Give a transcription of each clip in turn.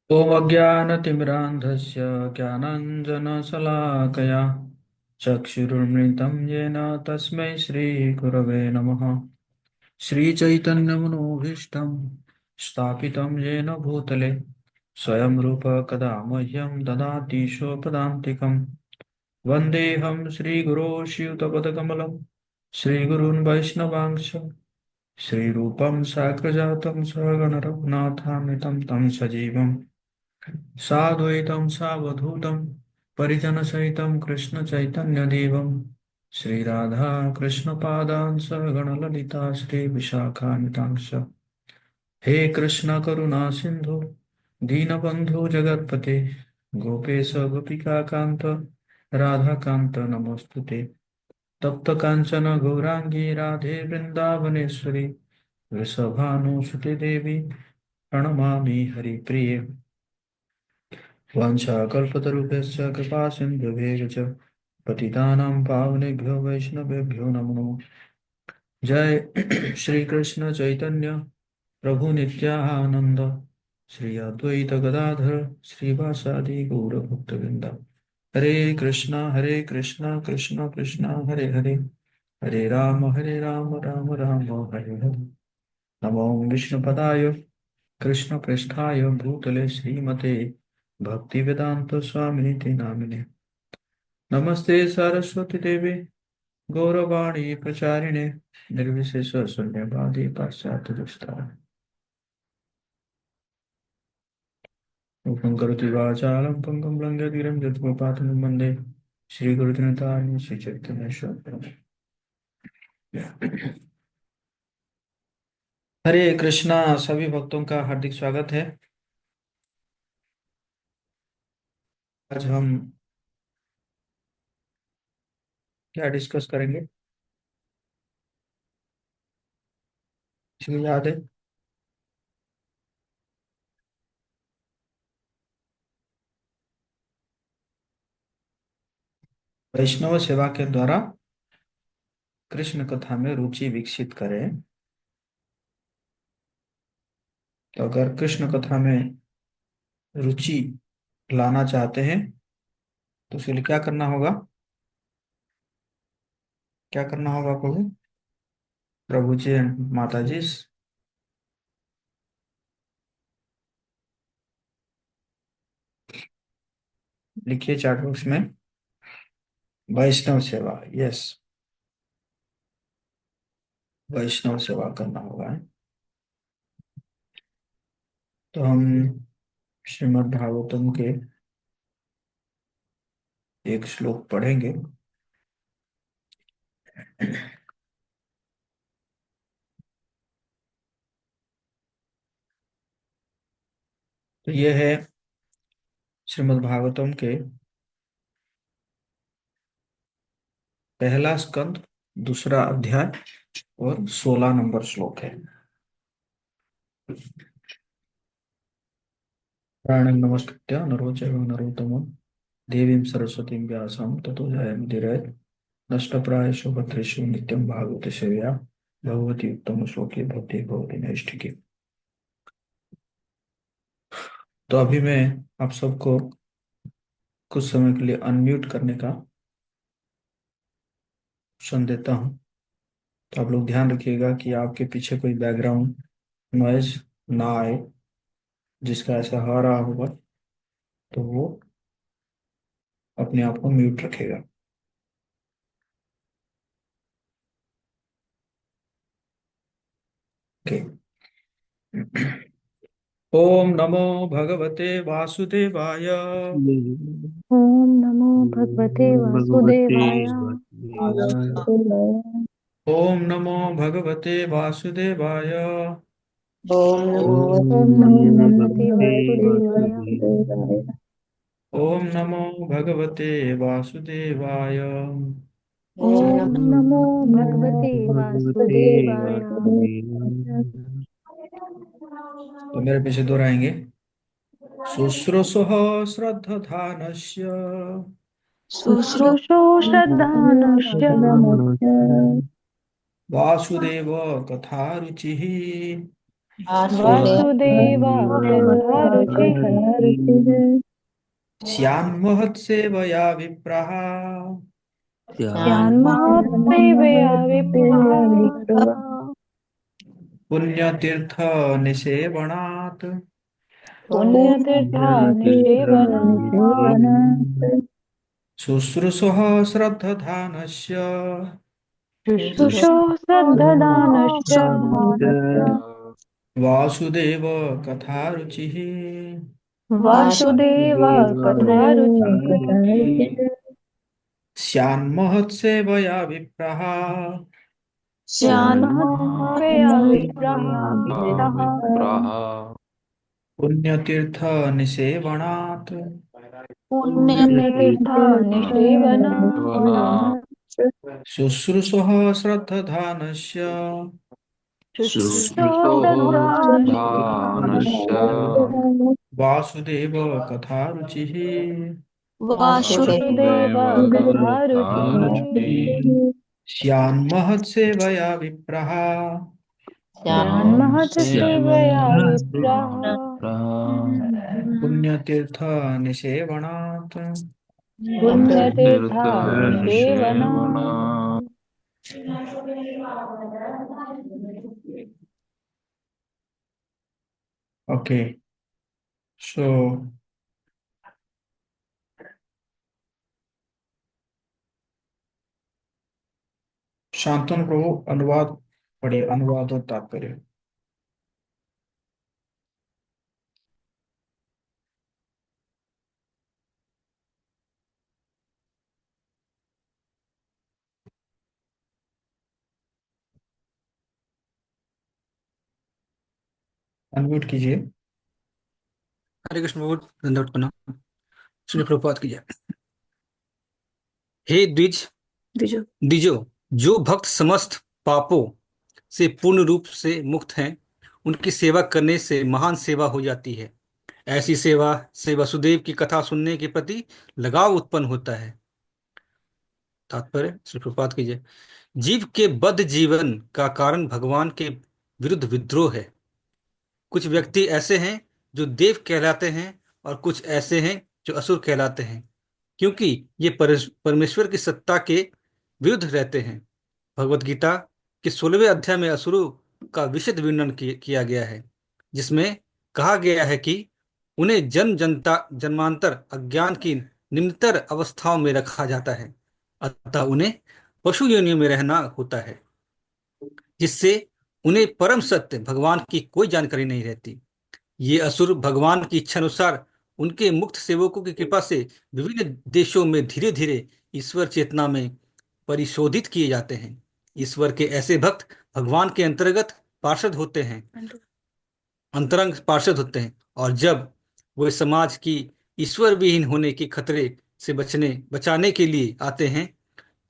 ॐ अज्ञानतिमिरान्धस्य ज्ञानाञ्जनशलाकया चक्षुरुन्मिलितं येन तस्मै श्रीगुरवे नमः। श्रीचैतन्यमनोभीष्टं स्थापितं येन भूतले स्वयं रूप कदा मह्यं ददाति स्वपदान्तिकं। वन्देऽहं श्रीगुरो श्रीयुतपदकमलं श्रीगुरून् वैष्णवांश श्रीरूपं साग्रजातं सगणरघुनाथान्वितं तं सजीवम् साद्वैतं सावधूतं परिजनसहितं कृष्णचैतन्यदेवं श्रीराधा कृष्णपादान् सगणललिता श्रीविशाखान्वितांश्च। हे कृष्ण करुणा सिन्धु दीनबन्धु जगत्पते गोपेश गोपिकान्त राधाकान्त नमोऽस्तुते। तप्त काञ्चन गौराङ्गी राधे वृन्दावनेश्वरी वृषभानुसुते देवी प्रणमामि हरिप्रिये। वाञ्छाकल्पतरुभ्यश्च कृपासिन्धुभ्येव च पतितानां पावनेभ्यो वैष्णवेभ्यो नमो नमः। जय श्री कृष्ण चैतन्य प्रभु नित्यानंद श्री अद्वैत गदाधर श्रीवासादि गौरभक्तवृंद। हरे कृष्णा कृष्ण कृष्ण हरे हरे हरे राम राम राम हरे हरे। नमो विष्णुपदाय कृष्ण पृष्ठाय भूतले श्रीमते भक्तिवेदांत स्वामिनिति नामिने। नमस्ते सरस्वती देवी गौरवाणी प्रचारिणे निर्विशेष शून्यवादी पाश्चात्य दुष्टाय मुखं करोति वाचालं पंगुं लंघयति यत्कृपातमहं वन्दे श्रीगुरुदिनतारिणि श्रीचैतन्येश्वरम्। हरे कृष्णा। सभी भक्तों का हार्दिक स्वागत है। आज हम क्या डिस्कस करेंगे, किसी को याद है? वैष्णव सेवा के द्वारा कृष्ण कथा में रुचि विकसित करें। तो अगर कृष्ण कथा में रुचि लाना चाहते हैं तो उसके लिए क्या करना होगा? क्या करना होगा प्रभु? प्रभु जी एंड माता जी, लिखिए चैट बॉक्स में वैष्णव सेवा। यस, वैष्णव सेवा करना होगा। तो हम श्रीमद् भागवतम के एक श्लोक पढ़ेंगे। तो ये है श्रीमद् भागवतम के पहला स्कंद, दूसरा अध्याय और 16 नंबर श्लोक है। प्राणं नमस्कृत्य नरो चैव नरोत्तमं देवीं सरस्वतीं व्यासं ततो जयमुदीरयेत्। नष्टप्रायेषु भद्रेषु नित्यं भागवत सेवया भगवती उत्तम श्लोके भक्ति भवति नैष्ठिकी। तो अभी मैं आप सबको कुछ समय के लिए अनम्यूट करने का ऑप्शन देता हूँ। तो आप लोग ध्यान रखिएगा कि आपके पीछे कोई बैकग्राउंड नॉइज ना आए। जिसका ऐसा आ रहा होगा तो वो अपने आप को म्यूट रखेगा। ओके। ओम नमो भगवते वासुदेवाय। ओम नमो भगवते नमो भगवते वासुदेवाय। वासुदेवाय। ओम नमो भगवते वासुदेवाय। ओम नमो ओम ओम नमो नमो भगवते भगवते वासुदेवाय। वासुदेवाय। ओम नमो भगवते वासुदेवाय। ओम ओम नमो नमो नमो भगवते भगवते वासुदेवाय। वासुदेवाय। तो मेरे पीछे दोहराएंगे। शुश्रूषुः श्रद्धधानस्य शुश्रूषो श्रद्धानश्च वासुदेव कथा रुचिः वासुदेवा तथा रुचिः श्यान्महत्सेवया विप्राः स्यान्महत्सेवया विप्रः पुण्यतीर्थनिसेवनात् पुण्यतीर्थनिसेवनात् शुश्रूषः श्रद्धधानस्य शुश्रूषो श्रद्धदानश्च वासुदेव कथारुचिः वासुदेव कथा रुचिः स्यान्महत्सेवया विप्राः स्यान्महत्सेवया विप्रः पुण्यतीर्थनिसेवनात् पुण्यतीर्थनिसेवनात् शुश्रूषः श्रद्धधानस्य शुश्रूषो श्रद्धदानश्च वासुदेव कथारुचिः वासुदेव कथा रुचिः स्यान्महत्सेवया विप्राः स्यान्महत्सेवया विप्रः पुण्यतीर्थनिसेवनात् पुण्यतीर्थनिसेवनात् Okay, so शांतनु प्रभु अनुवाद पढ़िए, अनुवाद और तात्पर्य। अनम्यूट कीजिए। हरे कृष्ण प्रभु, दंडवत प्रणाम। श्री प्रभुपाद की जय। हे द्विजो, जो भक्त समस्त पापों से पूर्ण रूप से मुक्त हैं, उनकी सेवा करने से महान सेवा हो जाती है। ऐसी सेवा से वसुदेव की कथा सुनने के प्रति लगाव उत्पन्न होता है। तात्पर्य श्री प्रभुपाद की जय। जीव के बद्ध जीवन का कारण भगवान के विरुद्ध विद्रोह है। कुछ व्यक्ति ऐसे हैं जो देव कहलाते हैं और कुछ ऐसे हैं जो असुर कहलाते हैं, क्योंकि ये परमेश्वर की सत्ता के विरुद्ध रहते हैं। भगवत गीता के 16वें अध्याय में असुरों का विशद वर्णन किया गया है, जिसमें कहा गया है कि उन्हें जन्मांतर अज्ञान की निम्नतर अवस्थाओं में रखा जाता है, अतः उन्हें पशु योनियों में रहना होता है, जिससे उन्हें परम सत्य भगवान की कोई जानकारी नहीं रहती। ये असुर भगवान की इच्छा अनुसार उनके मुक्त सेवकों की कृपा से विभिन्न देशों में धीरे धीरे ईश्वर चेतना में परिशोधित किए जाते हैं। ईश्वर के ऐसे भक्त भगवान के अंतरंग पार्षद होते हैं, और जब वे समाज की ईश्वर विहीन होने के खतरे से बचाने के लिए आते हैं,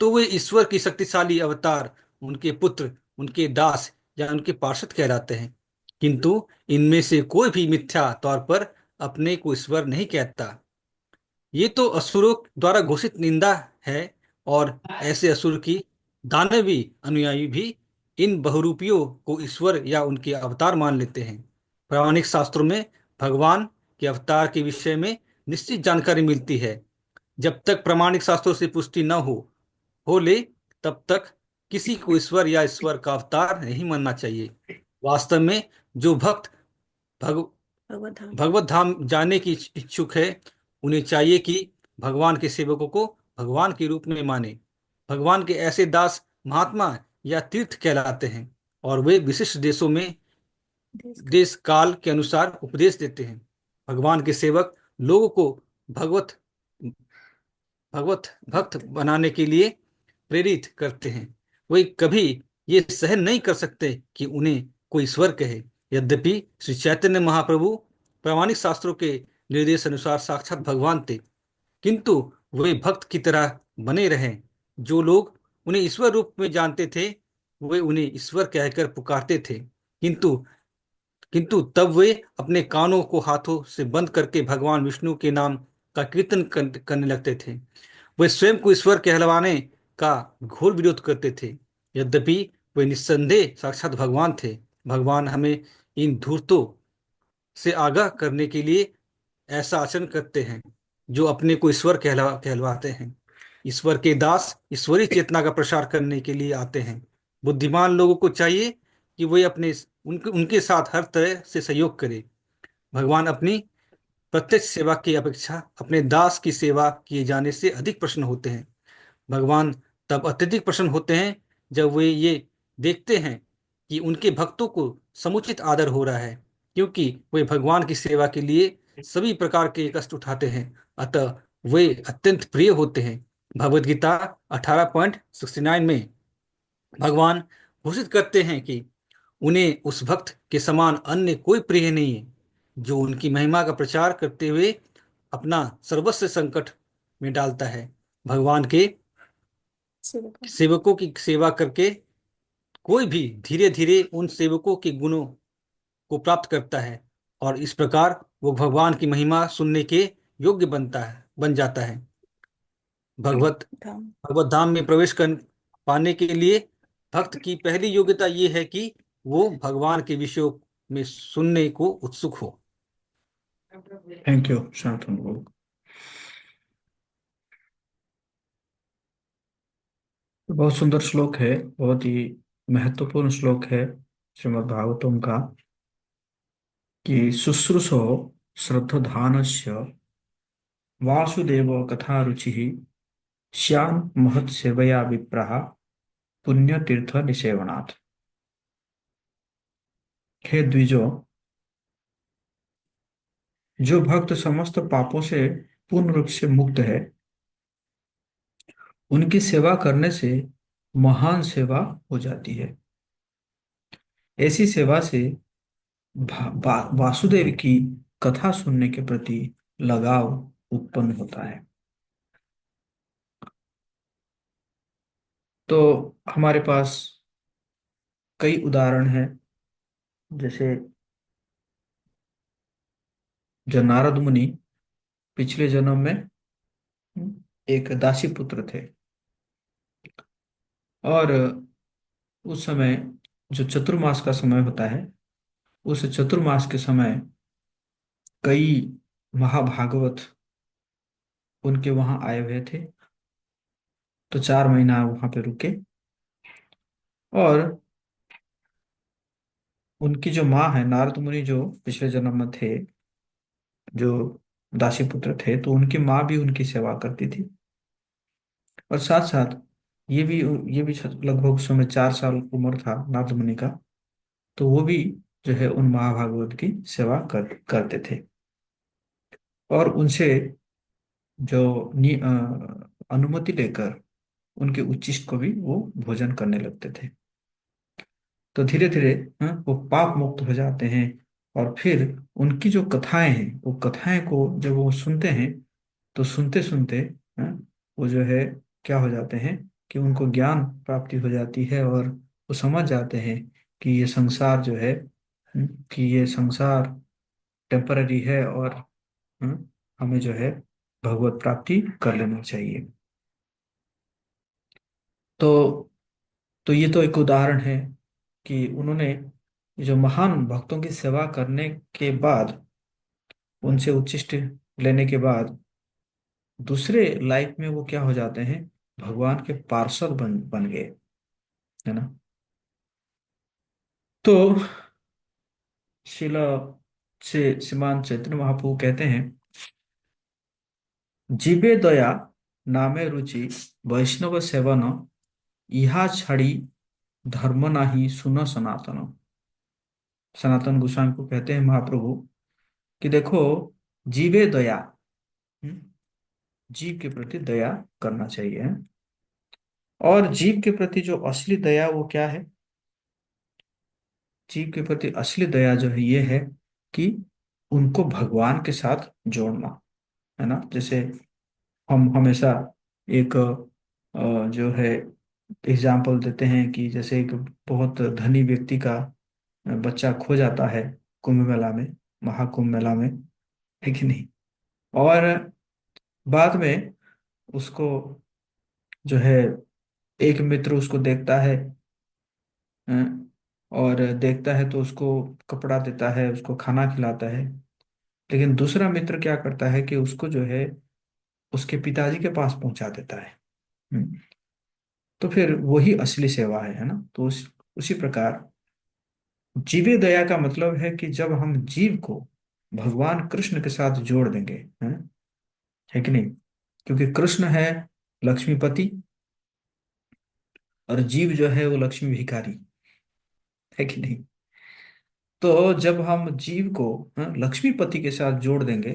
तो वे ईश्वर की शक्तिशाली अवतार, उनके पुत्र, उनके दास या उनके पार्षद कहलाते हैं। किंतु इनमें से कोई भी मिथ्या तौर पर अपने को ईश्वर नहीं कहता। ये तो असुरों द्वारा घोषित निंदा है, और ऐसे असुर की दानवी अनुयायी भी इन बहुरूपियों को ईश्वर या उनके अवतार मान लेते हैं। प्रामाणिक शास्त्रों में भगवान के अवतार के विषय में निश्चित जानकारी मिलती है। जब तक प्रामाणिक शास्त्रों से पुष्टि न हो ले, तब तक किसी को ईश्वर या ईश्वर का अवतार नहीं मानना चाहिए। वास्तव में जो भक्त भगवत धाम जाने की इच्छुक है, उन्हें चाहिए कि भगवान के सेवकों को भगवान के रूप में माने। भगवान के ऐसे दास महात्मा या तीर्थ कहलाते हैं, और वे विशिष्ट देशों में देश काल के अनुसार उपदेश देते हैं। भगवान के सेवक लोगों को भगवत भक्त बनाने के लिए प्रेरित करते हैं। वे कभी ये सहन नहीं कर सकते कि उन्हें कोई ईश्वर कहे। यद्यपि श्री चैतन्य महाप्रभु प्रामाणिक शास्त्रों के निर्देश अनुसार साक्षात भगवान थे, किंतु वे भक्त की तरह बने रहे। जो लोग उन्हें ईश्वर रूप में जानते थे, वे उन्हें ईश्वर कहकर पुकारते थे, किंतु तब वे अपने कानों को हाथों से बंद करके भगवान विष्णु के नाम का कीर्तन करने लगते थे। वे स्वयं को ईश्वर कहलवाने का घोर विरोध करते थे। यद्यपि वे निस्संदेह साक्षात भगवान थे। भगवान हमें इन धूर्तों से आगाह करने के लिए ऐसा आचरण करते हैं, जो अपने को ईश्वर कहलवाते हैं। ईश्वर के दास ईश्वरी चेतना का प्रसार करने के लिए आते हैं। बुद्धिमान लोगों को चाहिए कि वे अपने उनके उनके साथ हर तरह से सहयोग करें। भगवान अपनी प्रत्यक्ष सेवा की अपेक्षा अपने दास की सेवा किए जाने से अधिक प्रसन्न होते हैं। भगवान तब अत्यधिक प्रसन्न होते हैं जब वे ये देखते हैं कि उनके भक्तों को समुचित आदर हो रहा है, क्योंकि वे भगवान की सेवा के लिए सभी प्रकार के कष्ट उठाते हैं। अतः वे अत्यंत प्रिय होते हैं। भगवद गीता 18.69 में भगवान घोषित करते हैं कि उन्हें उस भक्त के समान अन्य कोई प्रिय नहीं है, जो उनकी महिमा का प्रचार करते हुए अपना सर्वस्व संकट में डालता है। भगवान के सेवकों की सेवा करके कोई भी धीरे धीरे उन सेवकों के गुणों को प्राप्त करता है, और इस प्रकार वो भगवान की महिमा सुनने के योग्य बन जाता है। भगवत भगवत धाम में प्रवेश कर पाने के लिए भक्त की पहली योग्यता ये है कि वो भगवान के विषयों में सुनने को उत्सुक हो। Thank you Shantanu. बहुत सुंदर श्लोक है, बहुत ही महत्वपूर्ण श्लोक है श्रीमद् भागवतम का, कि शुश्रूषो श्रद्धधानस्य वासुदेव कथा रुचि श्यान महत् सेवया विप्रहा पुण्यतीर्थ निसेवनात्। हे द्विजो, जो भक्त समस्त पापों से पूर्ण रूप से मुक्त है, उनकी सेवा करने से महान सेवा हो जाती है। ऐसी सेवा से वासुदेव की कथा सुनने के प्रति लगाव उत्पन्न होता है। तो हमारे पास कई उदाहरण हैं, जैसे जो नारद मुनि पिछले जन्म में एक दासी पुत्र थे, और उस समय जो चतुर्मास का समय होता है, उस चतुर्मास के समय कई महाभागवत उनके वहां आए हुए थे। तो 4 महीना वहां पे रुके, और उनकी जो माँ है, नारद मुनि जो पिछले जन्म में थे, जो दासी पुत्र थे, तो उनकी माँ भी उनकी सेवा करती थी। और साथ साथ ये भी ये भी लगभग उस समय 4 साल उम्र था नारद मुनि का, तो वो भी जो है उन महाभागवत की सेवा करते थे, और उनसे जो अनुमति लेकर उनके उच्चिष्ट को भी वो भोजन करने लगते थे। तो धीरे धीरे वो पाप मुक्त हो जाते हैं। और फिर उनकी जो कथाएं हैं, वो कथाएं को जब वो सुनते हैं, तो सुनते सुनते वो जो है क्या हो जाते हैं कि उनको ज्ञान प्राप्ति हो जाती है, और वो समझ जाते हैं कि ये संसार जो है, कि ये संसार टेम्पररी है, और हमें जो है भगवत प्राप्ति कर लेना चाहिए। तो ये तो एक उदाहरण है कि उन्होंने जो महान भक्तों की सेवा करने के बाद, उनसे उच्छिष्ट लेने के बाद, दूसरे लाइफ में वो क्या हो जाते हैं, भगवान के पार्षद बन बन गए, है ना। तो शिला से श्रीमान चैतन्य महाप्रभु कहते हैं, जीवे दया नामे रुचि वैष्णव सेवन, इहा छड़ी धर्म नाही सुन सनातन। सनातन गोस्वामी को कहते हैं महाप्रभु कि देखो, जीवे दया, हम्म, जीव के प्रति दया करना चाहिए, है? और जीव के प्रति जो असली दया वो क्या है? जीव के प्रति असली दया जो है ये है कि उनको भगवान के साथ जोड़ना, है ना। जैसे हम हमेशा एक जो है एग्जाम्पल देते हैं कि जैसे एक बहुत धनी व्यक्ति का बच्चा खो जाता है कुंभ मेला में, महाकुंभ मेला में, है कि नहीं। और बाद में उसको जो है एक मित्र उसको देखता है, और देखता है तो उसको कपड़ा देता है, उसको खाना खिलाता है। लेकिन दूसरा मित्र क्या करता है कि उसको जो है उसके पिताजी के पास पहुंचा देता है। हम्म, तो फिर वही असली सेवा है ना। तो उसी प्रकार जीवे दया का मतलब है कि जब हम जीव को भगवान कृष्ण के साथ जोड़ देंगे, है कि नहीं? क्योंकि कृष्ण है लक्ष्मीपति और जीव जो है वो लक्ष्मी भिखारी, है कि नहीं? तो जब हम जीव को लक्ष्मीपति के साथ जोड़ देंगे,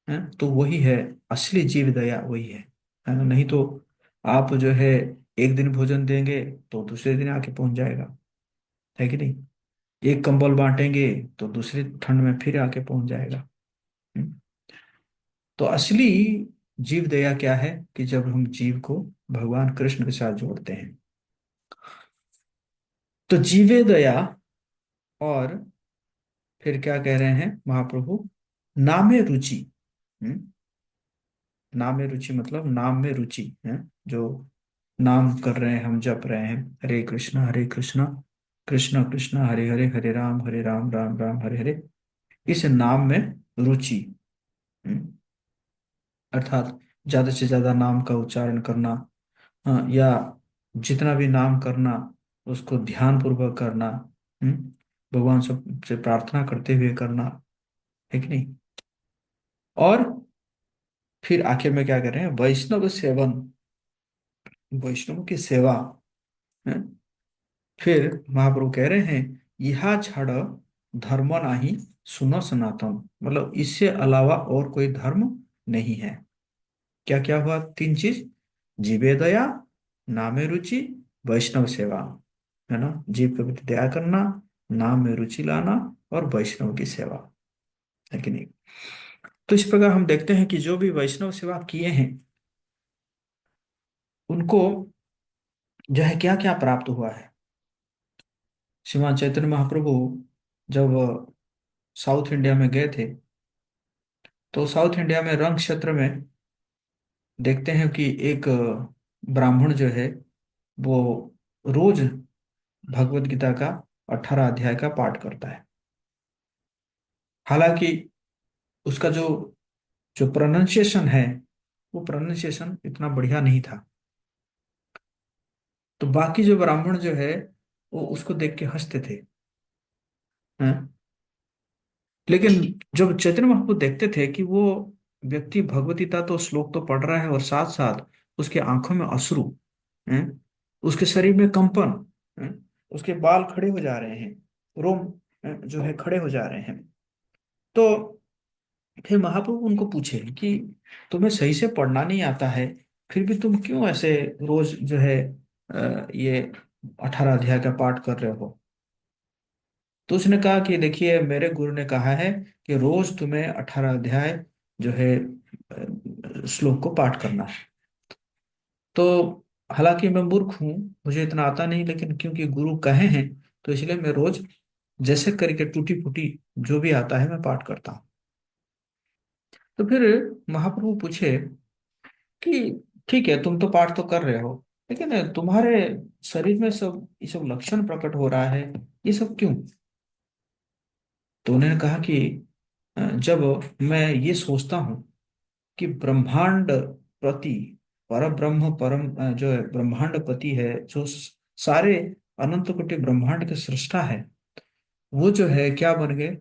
तो वही है असली जीव दया, वही है ना? नहीं तो आप जो है एक दिन भोजन देंगे तो दूसरे दिन आके पहुंच जाएगा, है कि नहीं? एक कंबल बांटेंगे तो दूसरी ठंड में फिर आके पहुंच जाएगा। हम्म? तो असली जीव दया क्या है कि जब हम जीव को भगवान कृष्ण के साथ जोड़ते हैं। तो जीवे दया, और फिर क्या कह रहे हैं महाप्रभु? नामे रुचि। हम्म? नामे रुचि मतलब नाम में रुचि है। जो नाम कर रहे हैं, हम जप रहे हैं, हरे कृष्णा कृष्ण कृष्ण हरे हरे, हरे राम राम राम हरे हरे, इस नाम में रुचि। हम्म? अर्थात ज्यादा से ज्यादा नाम का उच्चारण करना, या जितना भी नाम करना उसको ध्यान पूर्वक करना। भगवान से प्रार्थना करते हुए करना, है कि नहीं? और फिर आखिर में क्या कर रहे हैं? वैष्णव सेवन, वैष्णव की सेवा है। फिर महाप्रभु कह रहे हैं, यह छड़ धर्म नहीं, सुनो सनातन। मतलब इससे अलावा और कोई धर्म नहीं है। क्या क्या हुआ? तीन चीज: जीवे दया, नामे रुचि, वैष्णव सेवा, है ना? जीव के प्रति दया करना, नाम में रुचि लाना, और वैष्णव की सेवा, है कि नहीं? तो इस प्रकार हम देखते हैं कि जो भी वैष्णव सेवा किए हैं उनको जो है क्या क्या प्राप्त हुआ है। श्रीमान चैतन्य महाप्रभु जब साउथ इंडिया में गए थे, तो साउथ इंडिया में रंग क्षेत्र में देखते हैं कि एक ब्राह्मण जो है वो रोज भगवत गीता का 18 अध्याय का पाठ करता है। हालांकि उसका जो जो प्रोनाउंसिएशन है, वो प्रोनाउंसिएशन इतना बढ़िया नहीं था। तो बाकी जो ब्राह्मण जो है वो उसको देख के हंसते थे, हैं? लेकिन जब चैतन्य महाप्रभु देखते थे कि वो व्यक्ति भगवत गीता तो श्लोक तो पढ़ रहा है और साथ साथ उसके आंखों में अश्रु हैं, उसके शरीर में कंपन, हैं, उसके बाल खड़े हो जा रहे हैं, रोम जो है खड़े हो जा रहे हैं। तो फिर महाप्रभु उनको पूछे कि तुम्हें सही से पढ़ना नहीं आता है, फिर भी तुम क्यों ऐसे रोज जो है ये 18 अध्याय का पाठ कर रहे हो? तो उसने कहा कि देखिए, मेरे गुरु ने कहा है कि रोज तुम्हें 18 अध्याय जो है श्लोक को पाठ करना है। तो हालांकि मैं मूर्ख हूँ, मुझे इतना आता नहीं, लेकिन क्योंकि गुरु कहे हैं तो इसलिए मैं रोज जैसे करके टूटी फूटी जो भी आता है मैं पाठ करता हूँ। तो फिर महाप्रभु पूछे कि ठीक है, तुम तो पाठ तो कर रहे हो, लेकिन तुम्हारे शरीर में सब ये सब लक्षण प्रकट हो रहा है, ये सब क्यों? तो उन्होंने कहा कि जब मैं ये सोचता हूँ कि ब्रह्मांड प्रति पर ब्रह्म परम जो है ब्रह्मांड पति है, जो सारे अनंत कोटि ब्रह्मांड के सृष्टा है, वो जो है क्या बन गए?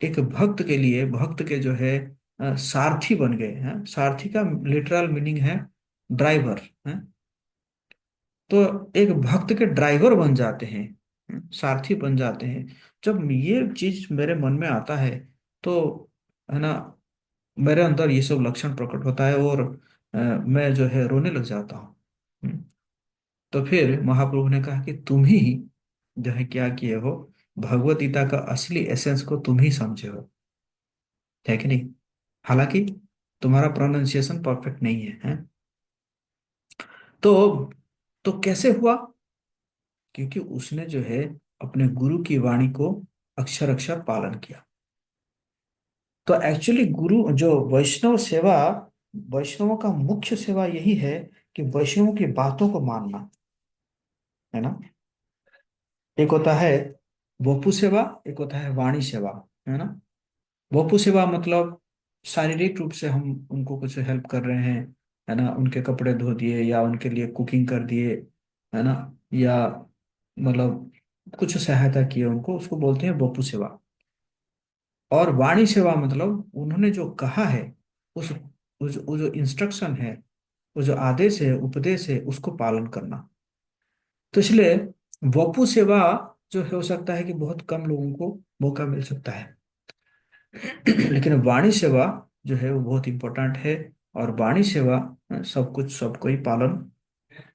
एक भक्त के लिए, भक्त के जो है सारथी बन गए हैं। सारथी का लिटरल मीनिंग है ड्राइवर है। तो एक भक्त के ड्राइवर बन जाते हैं, सारथी बन जाते हैं। जब ये चीज मेरे मन में आता है तो, है ना, मेरे अंदर ये सब लक्षण प्रकट होता है और मैं जो है रोने लग जाता हूँ। तो फिर महाप्रभु ने कहा कि तुम ही जो है क्या किए हो, भगवत गीता का असली एसेंस को तुम ही समझे हो, है कि नहीं? हालांकि तुम्हारा प्रोनाउंसिएशन परफेक्ट नहीं है, हैं? तो कैसे हुआ? क्योंकि उसने जो है अपने गुरु की वाणी को अक्षर अक्षर पालन किया। तो एक्चुअली गुरु जो वैष्णव सेवा, वैष्णवों का मुख्य सेवा यही है कि वैष्णवों की बातों को मानना, है ना? एक होता है वपु सेवा, एक होता है वाणी सेवा, है ना। वपु सेवा मतलब शारीरिक रूप से हम उनको कुछ हेल्प कर रहे हैं, है ना, उनके कपड़े धो दिए या उनके लिए कुकिंग कर दिए, है ना, या मतलब कुछ सहायता की उनको, उसको बोलते हैं वपु सेवा। और वाणी सेवा मतलब उन्होंने जो कहा है, उस वो जो इंस्ट्रक्शन है, वो जो आदेश है, उपदेश है, उसको पालन करना। तो इसलिए वपु सेवा जो है, हो सकता है कि बहुत कम लोगों को मौका मिल सकता है, लेकिन वाणी सेवा जो है वो बहुत इंपॉर्टेंट है। और वाणी सेवा सब कुछ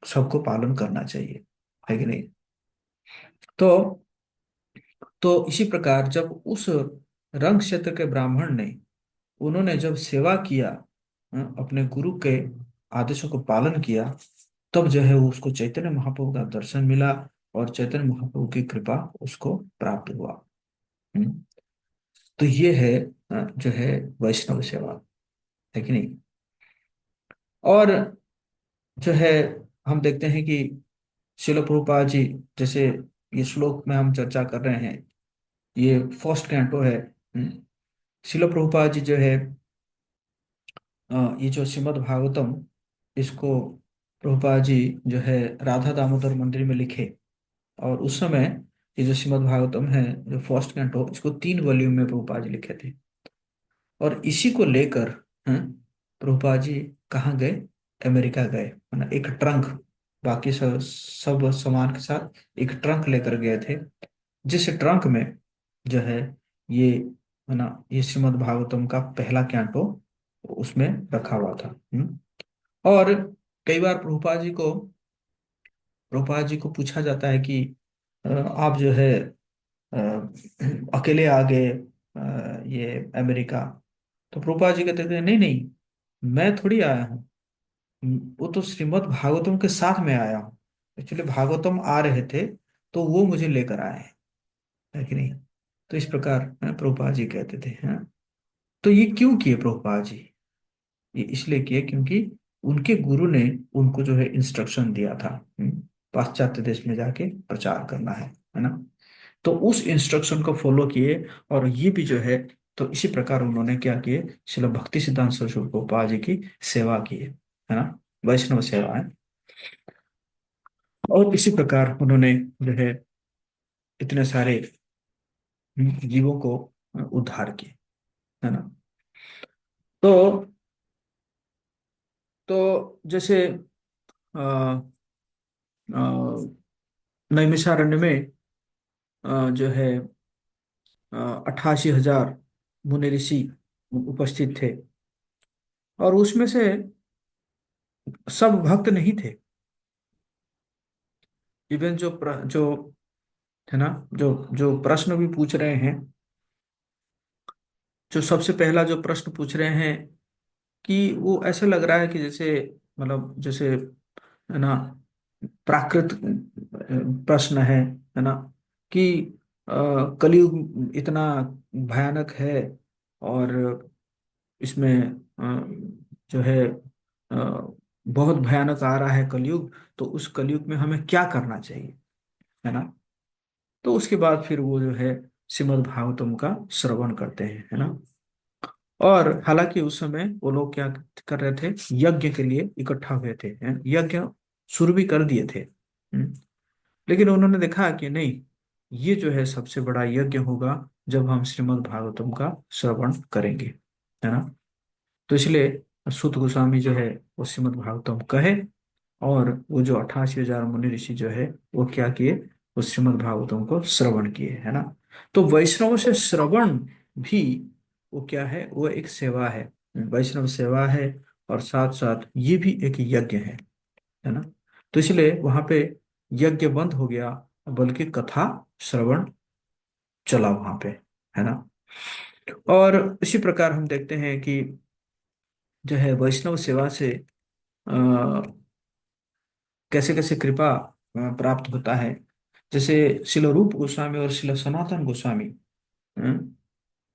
सबको पालन करना चाहिए, है कि नहीं। तो इसी प्रकार जब उस रंग क्षेत्र के ब्राह्मण ने, उन्होंने जब सेवा किया, अपने गुरु के आदेशों को पालन किया, तब जो है वो उसको चैतन्य महाप्रभु का दर्शन मिला, और चैतन्य महाप्रभु की कृपा उसको प्राप्त हुआ। हम्म। तो ये है जो है वैष्णव सेवा, है कि नहीं। और जो है हम देखते हैं कि शिल प्रभुपाद जी, जैसे ये श्लोक में हम चर्चा कर रहे हैं, ये फर्स्ट कैंटो है। शिल प्रभुपाद जी जो है, ये जो श्रीमद् भागवतम, इसको प्रभुपाद जी जो है राधा दामोदर मंदिर में लिखे। और उस समय ये जो श्रीमद् भागवतम है, जो फर्स्ट कैंटो, इसको 3 वॉल्यूम में प्रभुपाद जी लिखे थे। और इसी को लेकर प्रभुपाद जी कहाँ गए? अमेरिका गए, है ना, एक ट्रंक, बाकी सब सामान के साथ एक ट्रंक लेकर गए थे, जिस ट्रंक में जो है ये, है ना, ये श्रीमद् भागवतम का पहला कैंटो उसमें रखा हुआ था। और कई बार प्रभुपाद जी को पूछा जाता है कि आप जो है अकेले आ गए ये अमेरिका। तो प्रभुपाद जी कहते थे, नहीं नहीं, मैं थोड़ी आया हूँ, वो तो श्रीमद् भागवतम के साथ में आया हूँ। एक्चुअली भागवतम आ रहे थे, तो वो मुझे लेकर आए हैं, है कि नहीं। तो इस प्रकार प्रभुपाद जी कहते थे। हाँ, तो ये क्यों किए प्रभुपाद जी? ये इसलिए किए क्योंकि उनके गुरु ने उनको जो है इंस्ट्रक्शन दिया था, पाश्चात्य देश में जाके प्रचार करना है ना। तो उस इंस्ट्रक्शन को फॉलो किए, और ये भी जो है, तो इसी प्रकार उन्होंने क्या किए, श्रील भक्ति सिद्धांत सरस्वती गोपाल जी की सेवा की है ना, वैष्णव सेवा है। और इसी प्रकार उन्होंने जो है इतने सारे जीवों को उद्धार किए, है ना। तो जैसे अ, अ, नैमिषारण्य में जो है 88,000 मुनि ऋषि उपस्थित थे, और उसमें से सब भक्त नहीं थे। इवन जो है ना, जो प्रश्न भी पूछ रहे हैं, जो सबसे पहला जो प्रश्न पूछ रहे हैं, कि वो ऐसे लग रहा है कि जैसे, मतलब जैसे, है ना, प्राकृत प्रश्न है ना, कि कलयुग इतना भयानक है, और इसमें जो है बहुत भयानक आ रहा है कलयुग, तो उस कलयुग में हमें क्या करना चाहिए, है ना। तो उसके बाद फिर वो जो है श्रीमद् भागवतम का श्रवण करते हैं, है ना। और हालांकि उस समय वो लोग क्या कर रहे थे, यज्ञ के लिए इकट्ठा हुए थे, हैं? यज्ञ शुरू भी कर दिए थे। लेकिन उन्होंने देखा कि नहीं, ये जो है सबसे बड़ा यज्ञ होगा जब हम श्रीमद् भागवतम का श्रवण करेंगे, है ना। तो इसलिए सूत गोस्वामी जो है वो श्रीमद् भागवतम कहे, और वो जो 88,000 मुनि ऋषि जो है वो क्या किए, वो श्रीमद् भागवतम को श्रवण किए, है ना। तो वैष्णव से श्रवण भी वो क्या है, वो एक सेवा है, वैष्णव सेवा है। और साथ साथ ये भी एक यज्ञ है ना। तो इसलिए वहां पे यज्ञ बंद हो गया, बल्कि कथा श्रवण चला वहां पे, है ना। और इसी प्रकार हम देखते हैं कि जो है वैष्णव सेवा से कैसे कैसे कृपा प्राप्त होता है। जैसे शिल रूप गोस्वामी और शिल सनातन गोस्वामी, अ,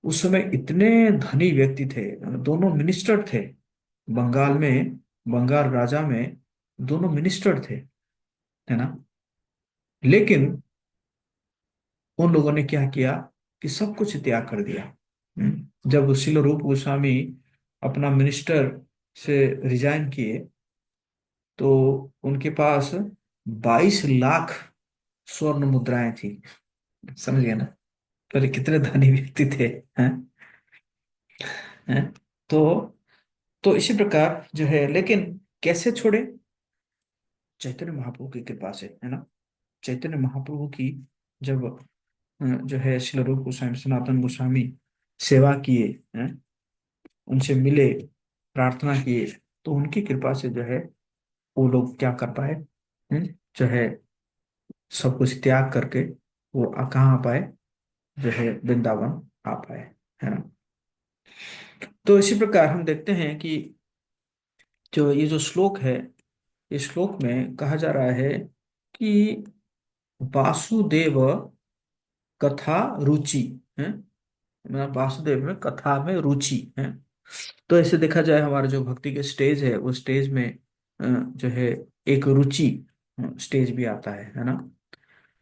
उस समय इतने धनी व्यक्ति थे, दोनों मिनिस्टर थे बंगाल में, बंगाल राजा में दोनों मिनिस्टर थे, है ना। लेकिन उन लोगों ने क्या किया कि सब कुछ त्याग कर दिया। जब शिल रूप गोस्वामी अपना मिनिस्टर से रिजाइन किए तो उनके पास 22 लाख स्वर्ण मुद्राएं थी। समझ गए ना? पहले कितने धनी व्यक्ति थे। हैं? हैं? तो इसी प्रकार जो है, लेकिन कैसे छोड़े? चैतन्य महाप्रभु की कृपा से, है ना। चैतन्य महाप्रभु की जब जो है शिल रूप गोस्वामी सनातन गोस्वामी सेवा किए, हैं, उनसे मिले, प्रार्थना किए, तो उनकी कृपा से जो है वो लोग क्या कर पाए, जो है सब कुछ त्याग करके वो कहाँ आ पाए, जो है वृंदावन आ पाए, है ना। तो इसी प्रकार हम देखते हैं कि जो ये जो श्लोक है, इस श्लोक में कहा जा रहा है कि वासुदेव कथा रुचि है, मतलब वासुदेव में कथा में रुचि है। तो ऐसे देखा जाए हमारा जो भक्ति के स्टेज है, उस स्टेज में जो है एक रुचि स्टेज भी आता है ना।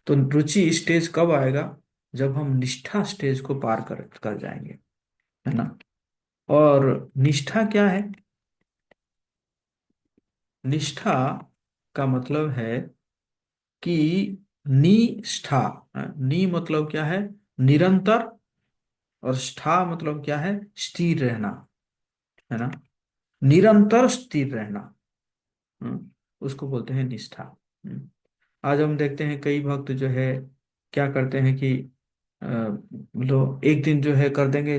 तो रुचि स्टेज कब आएगा? जब हम निष्ठा स्टेज को पार कर कर जाएंगे, है ना। और निष्ठा क्या है? निष्ठा का मतलब है कि निष्ठा, नि मतलब क्या है? निरंतर। औरष्ठा मतलब क्या है? स्थिर रहना, है ना। निरंतर स्थिर रहना, उसको बोलते हैं निष्ठा। आज हम देखते हैं कई भक्त जो है क्या करते हैं कि मतलब एक दिन जो है कर देंगे,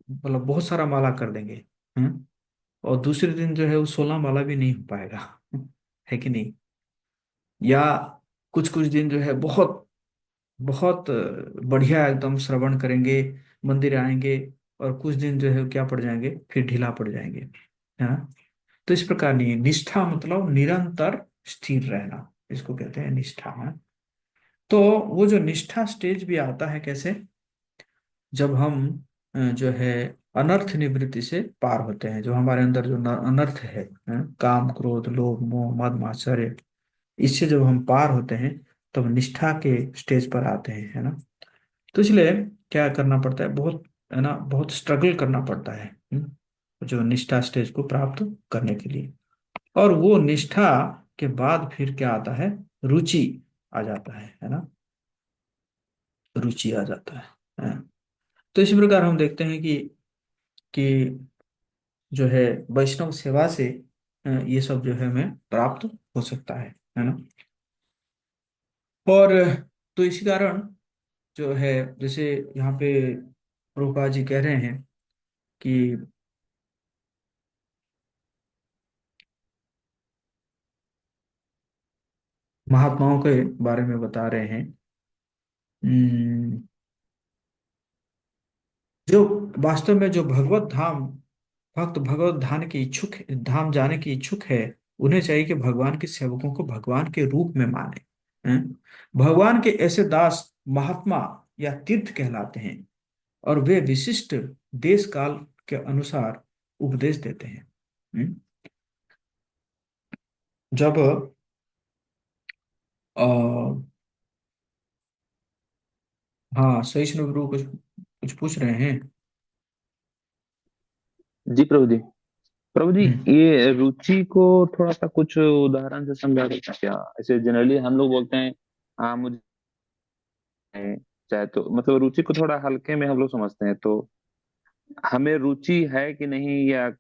मतलब बहुत सारा माला कर देंगे, और दूसरे दिन जो है वो 16 माला भी नहीं हो पाएगा। है कि नहीं? या कुछ कुछ दिन जो है बहुत बहुत बढ़िया एकदम श्रवण करेंगे, मंदिर आएंगे, और कुछ दिन जो है क्या पड़ जाएंगे, फिर ढीला पड़ जाएंगे, है ना। तो इस प्रकार नहीं है। निष्ठा मतलब निरंतर स्थिर रहना, इसको कहते हैं निष्ठा, है। तो वो जो निष्ठा स्टेज भी आता है कैसे? जब हम जो है अनर्थ निवृत्ति से पार होते हैं, जो हमारे अंदर जो अनर्थ है, काम क्रोध लोभ मोह मद मात्सर्य, इससे जब हम पार होते हैं तब निष्ठा के स्टेज पर आते हैं, है ना। तो इसलिए क्या करना पड़ता है, बहुत, है ना, बहुत स्ट्रगल करना पड़ता है, जो निष्ठा स्टेज को प्राप्त करने के लिए। और वो निष्ठा के बाद फिर क्या आता है? रुचि आ जाता है ना। रुचि आ जाता है। तो इसी प्रकार हम देखते हैं कि जो है वैष्णव सेवा से ये सब जो है हमें प्राप्त हो सकता है ना। और तो इसी कारण जो है, जैसे यहाँ पे प्रभुपाद जी कह रहे हैं कि महात्माओं के बारे में बता रहे हैं। हम्म, जो वास्तव में जो भगवत धाम, भक्त भगवत धाम के इच्छुक, धाम जाने की इच्छुक है, उन्हें चाहिए कि भगवान के सेवकों को भगवान के रूप में माने, हैं? भगवान के ऐसे दास महात्मा या तीर्थ कहलाते हैं, और वे विशिष्ट देश काल के अनुसार उपदेश देते हैं। हैं? जब आ, हाँ, सही से प्रभु कुछ कुछ पूछ रहे हैं। जी प्रभु जी। प्रभु जी, हम्म ये रुचि को थोड़ा सा कुछ उदाहरण से समझा सकते हैं क्या? ऐसे जनरली हम लोग बोलते हैं हाँ मुझे है, चाहे तो मतलब रुचि को थोड़ा हल्के में हम लोग समझते हैं, तो हमें रुचि है कि नहीं, या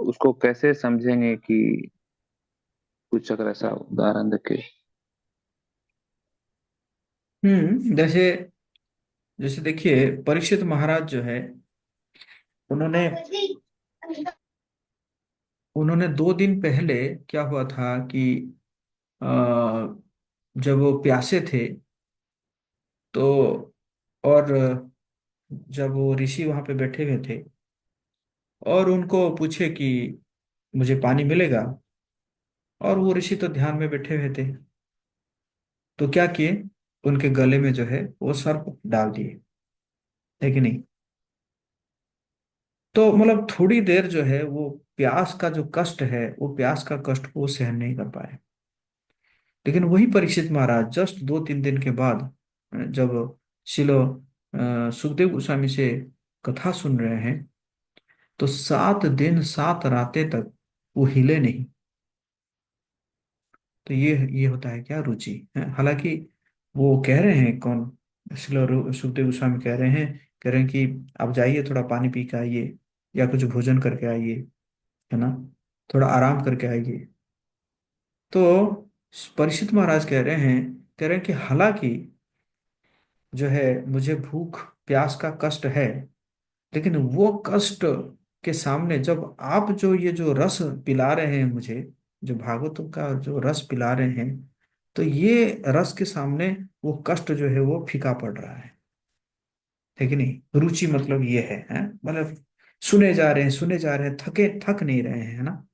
उसको कैसे समझेंगे कि कुछ अगर ऐसा उदाहरण देके। जैसे जैसे देखिए परीक्षित महाराज जो है, उन्होंने उन्होंने 2 दिन पहले क्या हुआ था कि अ, जब वो प्यासे थे, तो और जब वो ऋषि वहां पे बैठे हुए थे और उनको पूछे कि मुझे पानी मिलेगा, और वो ऋषि तो ध्यान में बैठे हुए थे, तो क्या किए, उनके गले में जो है वो सर्प डाल दिए, है कि नहीं। तो मतलब थोड़ी देर जो है वो प्यास का जो कष्ट है, वो प्यास का कष्ट को वो सहन नहीं कर पाए। लेकिन वही परीक्षित महाराज जस्ट 2-3 दिन के बाद जब शिलो सुखदेव गोस्वामी से कथा सुन रहे हैं, तो 7 दिन 7 रातें तक वो हिले नहीं। तो ये होता है क्या, रुचि है। हालांकि वो कह रहे हैं, कौन, सुखदेव गोस्वामी कह रहे हैं कि आप जाइए, थोड़ा पानी पी के आइए, या कुछ भोजन करके आइए, है ना, थोड़ा आराम करके आइए। तो परीक्षित महाराज कह रहे हैं कि हालांकि जो है मुझे भूख प्यास का कष्ट है, लेकिन वो कष्ट के सामने जब आप जो ये जो रस पिला रहे हैं मुझे, जो भागवतों का जो रस पिला रहे हैं, तो ये रस के सामने वो कष्ट जो है वो फीका पड़ रहा है कि नहीं। रुचि मतलब ये है, मतलब सुने जा रहे हैं, सुने जा रहे हैं, थक नहीं रहे हैं, है ना।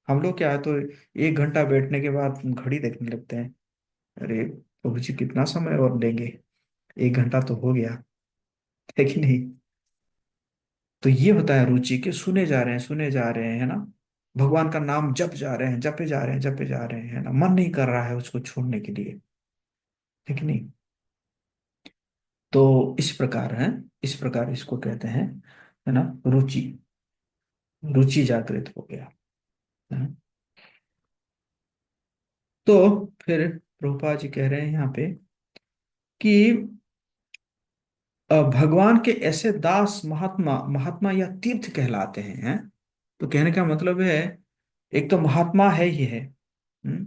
हम लोग क्या है, तो 1 घंटा बैठने के बाद घड़ी देखने लगते हैं, अरे प्रभु जी कितना समय और लेंगे, 1 घंटा तो हो गया, है कि नहीं। तो ये होता है रुचि, के सुने जा रहे हैं, सुने जा रहे हैं, है ना। भगवान का नाम जप जा रहे हैं, जपे जा रहे हैं, जपे जा रहे हैं, है ना, मन नहीं कर रहा है उसको छोड़ने के लिए, है कि नहीं। तो इस प्रकार है, इस प्रकार इसको कहते हैं, है ना, रुचि। रुचि जागृत हो गया, है ना। तो फिर प्रभुपाद जी कह रहे हैं यहाँ पे कि भगवान के ऐसे दास महात्मा, महात्मा या तीर्थ कहलाते हैं। तो कहने का मतलब है, एक तो महात्मा है ही है, हम्म,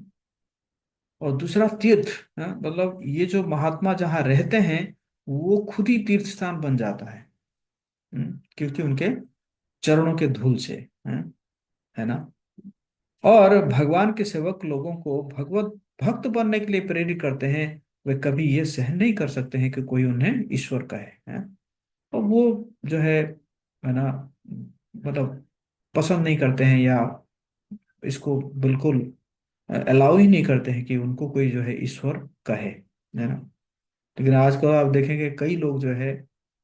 और दूसरा तीर्थ है। मतलब ये जो महात्मा जहाँ रहते हैं, वो खुद ही तीर्थ स्थान बन जाता है, क्योंकि उनके चरणों के धूल से, है ना। और भगवान के सेवक लोगों को भगवत भक्त बनने के लिए प्रेरित करते हैं। वे कभी ये सहन नहीं कर सकते हैं कि कोई उन्हें ईश्वर कहे, और वो जो है ना, मतलब पसंद नहीं करते हैं, या इसको बिल्कुल अलाउ ही नहीं करते हैं कि उनको कोई जो है ईश्वर कहे, है ना। लेकिन आजकल आप देखेंगे कई लोग जो है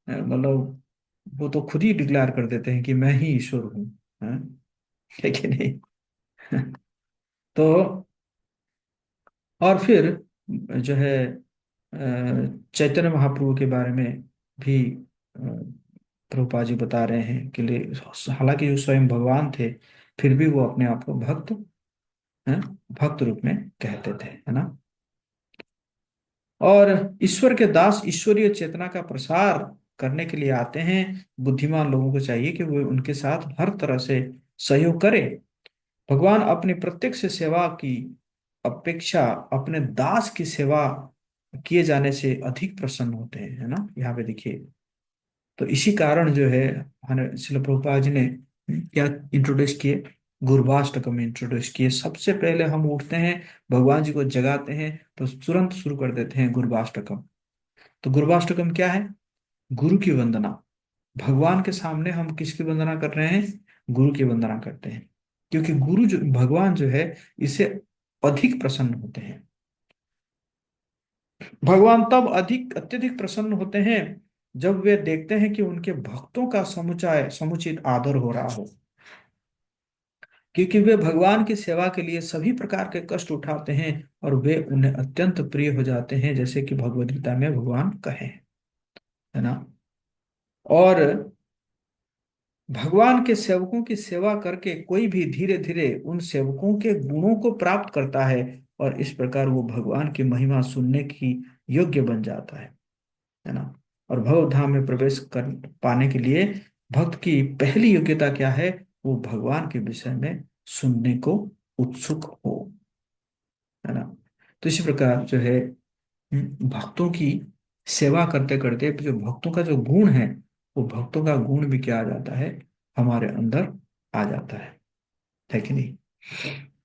मतलब वो तो खुद ही डिक्लेयर कर देते हैं कि मैं ही ईश्वर हूँ, है है कि नहीं। तो और फिर जो है चैतन्य महाप्रभु के बारे में भी प्रभुपाद जी बता रहे हैं कि हालांकि वो स्वयं भगवान थे, फिर भी वो अपने आप को भक्त, हैं, भक्त रूप में कहते थे, है ना। और ईश्वर के दास ईश्वरीय चेतना का प्रसार करने के लिए आते हैं। बुद्धिमान लोगों को चाहिए कि वो उनके साथ हर तरह से सहयोग करें। भगवान अपनी प्रत्यक्ष सेवा की अपेक्षा अपने दास की सेवा किए जाने से अधिक प्रसन्न होते हैं, है ना। यहाँ पे देखिए, तो इसी कारण जो है हमारे श्रील प्रभुपाद जी ने क्या इंट्रोड्यूस किए, गुरबाष्टकम इंट्रोड्यूस किए। सबसे पहले हम उठते हैं, भगवान जी को जगाते हैं, तो तुरंत शुरू कर देते हैं गुरबाष्टकम। तो गुरबाष्टकम क्या है, गुरु की वंदना। भगवान के सामने हम किसकी वंदना कर रहे हैं, गुरु की वंदना करते हैं, क्योंकि गुरु जो भगवान जो है, इससे अधिक प्रसन्न होते हैं। भगवान तब अधिक अत्यधिक प्रसन्न होते हैं जब वे देखते हैं कि उनके भक्तों का समुचित आदर हो रहा हो, क्योंकि वे भगवान की सेवा के लिए सभी प्रकार के कष्ट उठाते हैं, और वे उन्हें अत्यंत प्रिय हो जाते हैं, जैसे कि भगवद गीता में भगवान कहे, है ना। और भगवान के सेवकों की सेवा करके कोई भी धीरे धीरे उन सेवकों के गुणों को प्राप्त करता है, और इस प्रकार वो भगवान की महिमा सुनने की योग्य बन जाता है ना। और भव धाम में प्रवेश कर पाने के लिए भक्त की पहली योग्यता क्या है, वो भगवान के विषय में सुनने को उत्सुक हो, है ना। तो इसी प्रकार जो है भक्तों की सेवा करते करते जो भक्तों का जो गुण वो भक्तों का गुण भी क्या आ जाता है, हमारे अंदर आ जाता है कि नहीं।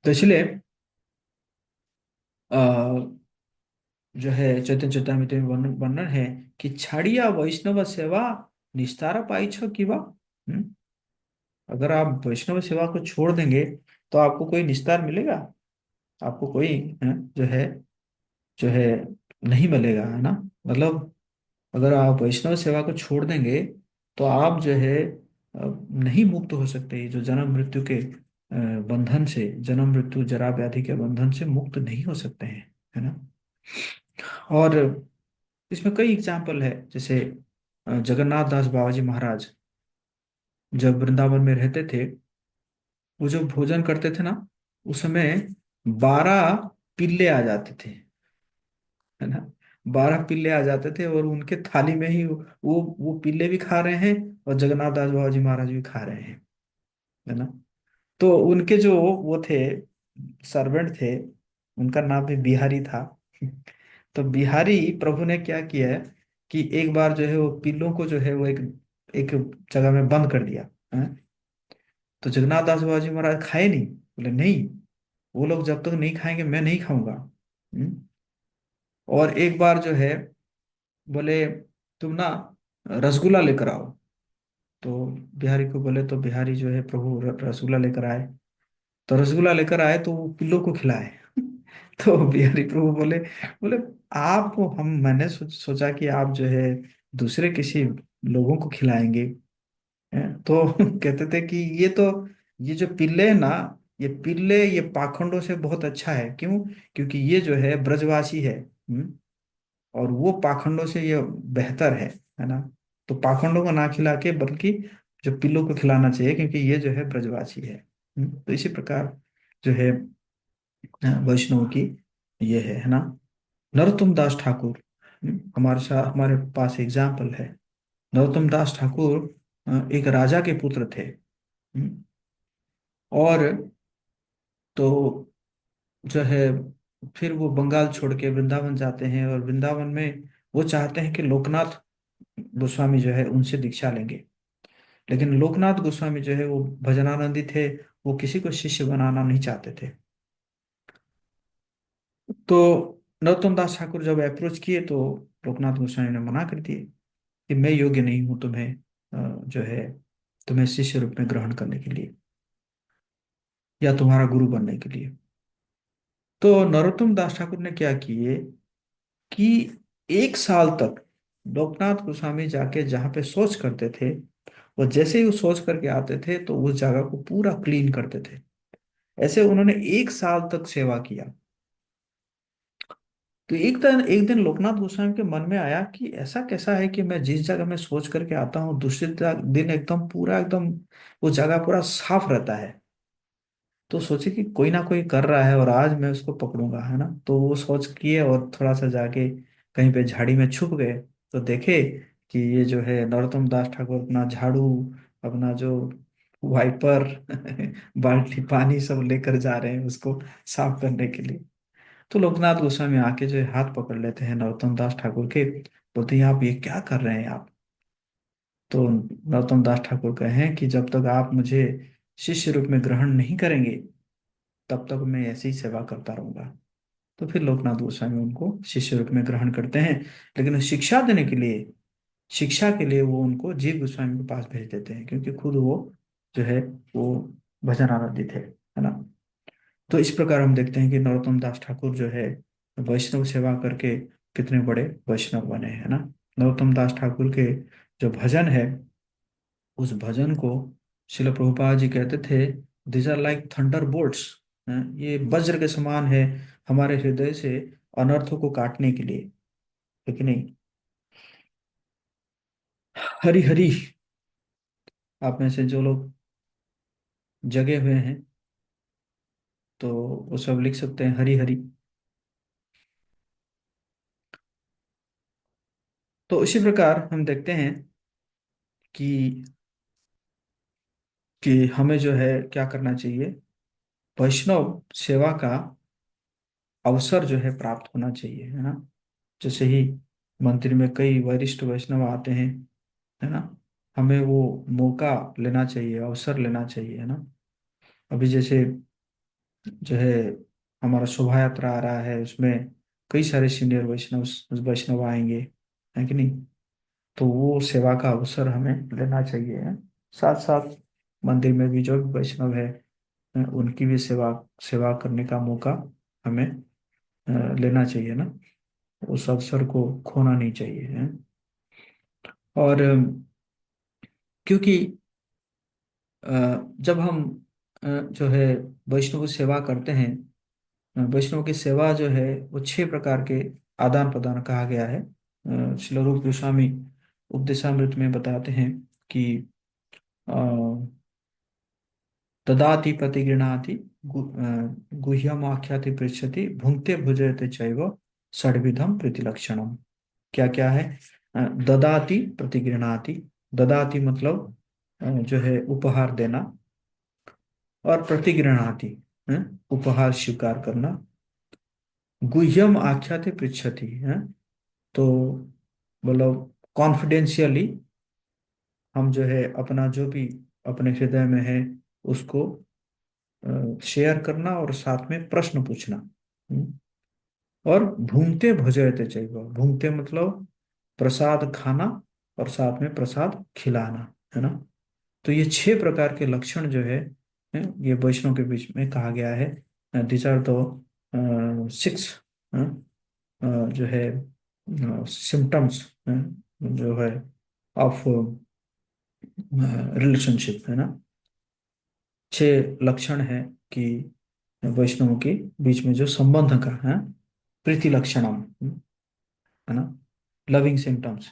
तो इसलिए अ, जो है चैतन्य चैतामृत में वर्णन है कि छाड़िया वैष्णव सेवा निस्तार पाई छ कि अगर आप वैष्णव सेवा को छोड़ देंगे, तो आपको कोई निस्तार मिलेगा, आपको कोई जो है नहीं मिलेगा, है ना। मतलब अगर आप वैष्णव सेवा को छोड़ देंगे, तो आप जो है नहीं मुक्त हो सकते। ये जो जन्म मृत्यु के बंधन से, जन्म मृत्यु जरा व्याधि के बंधन से मुक्त नहीं हो सकते हैं, है ना। और इसमें कई एग्जाम्पल है, जैसे जगन्नाथ दास बाबा जी महाराज जब वृंदावन में रहते थे, वो जब भोजन करते थे ना, उस समय 12 पिल्ले आ जाते थे, है ना। 12 पिल्ले आ जाते थे और उनके थाली में ही वो पिल्ले भी खा रहे हैं और जगन्नाथ दास बाबा जी महाराज भी खा रहे हैं, है ना। तो उनके जो वो थे, सर्वेंट थे, उनका नाम भी बिहारी था। तो बिहारी प्रभु ने क्या किया है कि एक बार जो है वो पिल्लों को जो है वो एक एक जगह में बंद कर दिया, है? तो जगन्नाथ दास बाबा जी महाराज खाए नहीं, बोले नहीं, वो लोग जब तक नहीं खाएंगे मैं नहीं खाऊंगा। और एक बार जो है बोले तुम ना रसगुल्ला लेकर आओ। तो बिहारी को बोले, तो बिहारी जो है प्रभु रसगुल्ला लेकर आए। तो रसगुल्ला लेकर आए तो वो पिल्लों को खिलाए। तो बिहारी प्रभु बोले, बोले आप हम मैंने सोचा कि आप जो है दूसरे किसी लोगों को खिलाएंगे, हैं? तो कहते थे कि ये जो पिल्ले है ना, ये पिल्ले ये पाखंडों से बहुत अच्छा है। क्यों? क्योंकि ये जो है ब्रजवासी है, और वो पाखंडों से ये बेहतर है ना। तो पाखंडों को ना खिला के बल्कि जो पिल्लों को खिलाना चाहिए, क्योंकि ये जो है ब्रजवासी है। तो इसी प्रकार जो है वैष्णव की ये है ना। नरोत्तम दास ठाकुर, हमारे साथ हमारे पास एग्जाम्पल है। नरोत्तम दास ठाकुर एक राजा के पुत्र थे। और तो जो है फिर वो बंगाल छोड़ के वृंदावन जाते हैं, और वृंदावन में वो चाहते हैं कि लोकनाथ गोस्वामी जो है उनसे दीक्षा लेंगे। लेकिन लोकनाथ गोस्वामी जो है वो भजनानंदी थे, वो किसी को शिष्य बनाना नहीं चाहते थे। तो नरोत्तम दास ठाकुर जब अप्रोच किए तो लोकनाथ गोस्वामी ने मना कर दिए कि मैं योग्य नहीं हूं तुम्हें जो है तुम्हें शिष्य रूप में ग्रहण करने के लिए या तुम्हारा गुरु बनने के लिए। तो नरोत्तम दास ठाकुर ने क्या किए कि 1 साल तक लोकनाथ गोस्वामी जाके जहाँ पे शौच करते थे, वो जैसे ही वो शौच करके आते थे तो उस जगह को पूरा क्लीन करते थे। ऐसे उन्होंने 1 साल तक सेवा किया। तो एक दिन लोकनाथ गोस्वामी के मन में आया कि ऐसा कैसा है कि मैं जिस जगह में सोच करके आता हूँ दूसरे दिन एकदम पूरा एकदम वो जगह पूरा साफ रहता है। तो सोचे कि कोई ना कोई कर रहा है और आज मैं उसको पकड़ूंगा, है ना। तो वो सोच किए और थोड़ा सा जाके कहीं पे झाड़ी में छुप गए। तो देखे कि ये जो है नरोत्तम दास ठाकुर अपना झाड़ू, अपना जो वाइपर बाल्टी पानी सब लेकर जा रहे हैं उसको साफ करने के लिए। तो लोकनाथ गोस्वामी आके जो है हाथ पकड़ लेते हैं नरोत्तम दास ठाकुर के, बोलते हैं आप ये क्या कर रहे हैं आप। तो नरोत्तम दास ठाकुर कहें कि जब तक आप मुझे शिष्य रूप में ग्रहण नहीं करेंगे तब तक मैं ऐसे ही सेवा करता रहूंगा। तो फिर लोकनाथ गोस्वामी उनको शिष्य रूप में ग्रहण करते हैं। लेकिन शिक्षा देने के लिए, शिक्षा के लिए वो उनको जीव गोस्वामी के पास भेज देते हैं, क्योंकि खुद वो जो है वो भजन आनंदी थे, है ना। तो इस प्रकार हम देखते हैं कि नरोत्तम दास ठाकुर जो है वैष्णव सेवा करके कितने बड़े वैष्णव बने, है ना। नरोत्तम दास ठाकुर के जो भजन है, उस भजन को शिल प्रभुपाद जी कहते थे, this are like thunderbolts, ये वज्र के समान है हमारे हृदय से अनर्थों को काटने के लिए, है कि नहीं। हरि हरि, आप में से जो लोग जगे हुए हैं तो वो सब लिख सकते हैं हरि हरि। तो इसी प्रकार हम देखते हैं कि हमें जो है क्या करना चाहिए, वैष्णव सेवा का अवसर जो है प्राप्त होना चाहिए, है ना। जैसे ही मंदिर में कई वरिष्ठ वैष्णव आते हैं, है ना, हमें वो मौका लेना चाहिए, अवसर लेना चाहिए, है ना। अभी जैसे जो है हमारा शोभा यात्रा आ रहा है, उसमें कई सारे सीनियर वैष्णव वैष्णव आएंगे, है कि नहीं। तो वो सेवा का अवसर हमें लेना चाहिए, है? साथ साथ मंदिर में भी जो वैष्णव है, उनकी भी सेवा सेवा करने का मौका हमें लेना चाहिए ना। उस अवसर को खोना नहीं चाहिए, है? और क्योंकि अ, जब हम जो है वैष्णव की सेवा करते हैं, वैष्णव की सेवा जो है वो 6 प्रकार के आदान प्रदान कहा गया है। श्रील रूप गोस्वामी उपदेशामृत में बताते हैं कि अ, ददाति प्रतिगृणाति गुह्यम आख्याति पृच्छति भुंक्ते भुजयते चैव षड्विधम प्रतिलक्षणम। क्या क्या है? ददाति प्रतिगृणाति। ददाति मतलब जो है उपहार देना, और प्रतिगृणाति उपहार स्वीकार करना। गुह्यम आख्याति पृच्छति है, तो मतलब कॉन्फिडेंशियली हम जो है अपना जो भी अपने हृदय में है उसको शेयर करना, और साथ में प्रश्न पूछना। और भूंगते भजयते चाहिए। भूंगते मतलब प्रसाद खाना, और साथ में प्रसाद खिलाना, है ना। तो ये 6 प्रकार के लक्षण जो है ये वैष्णव के बीच में कहा गया है। दीज आर द 6 जो है सिम्टम्स जो है ऑफ रिलेशनशिप, है ना। 6 लक्षण है कि वैष्णवों के बीच में जो संबंध का है, प्रीति लक्षणम, है ना, लविंग सिम्टम्स।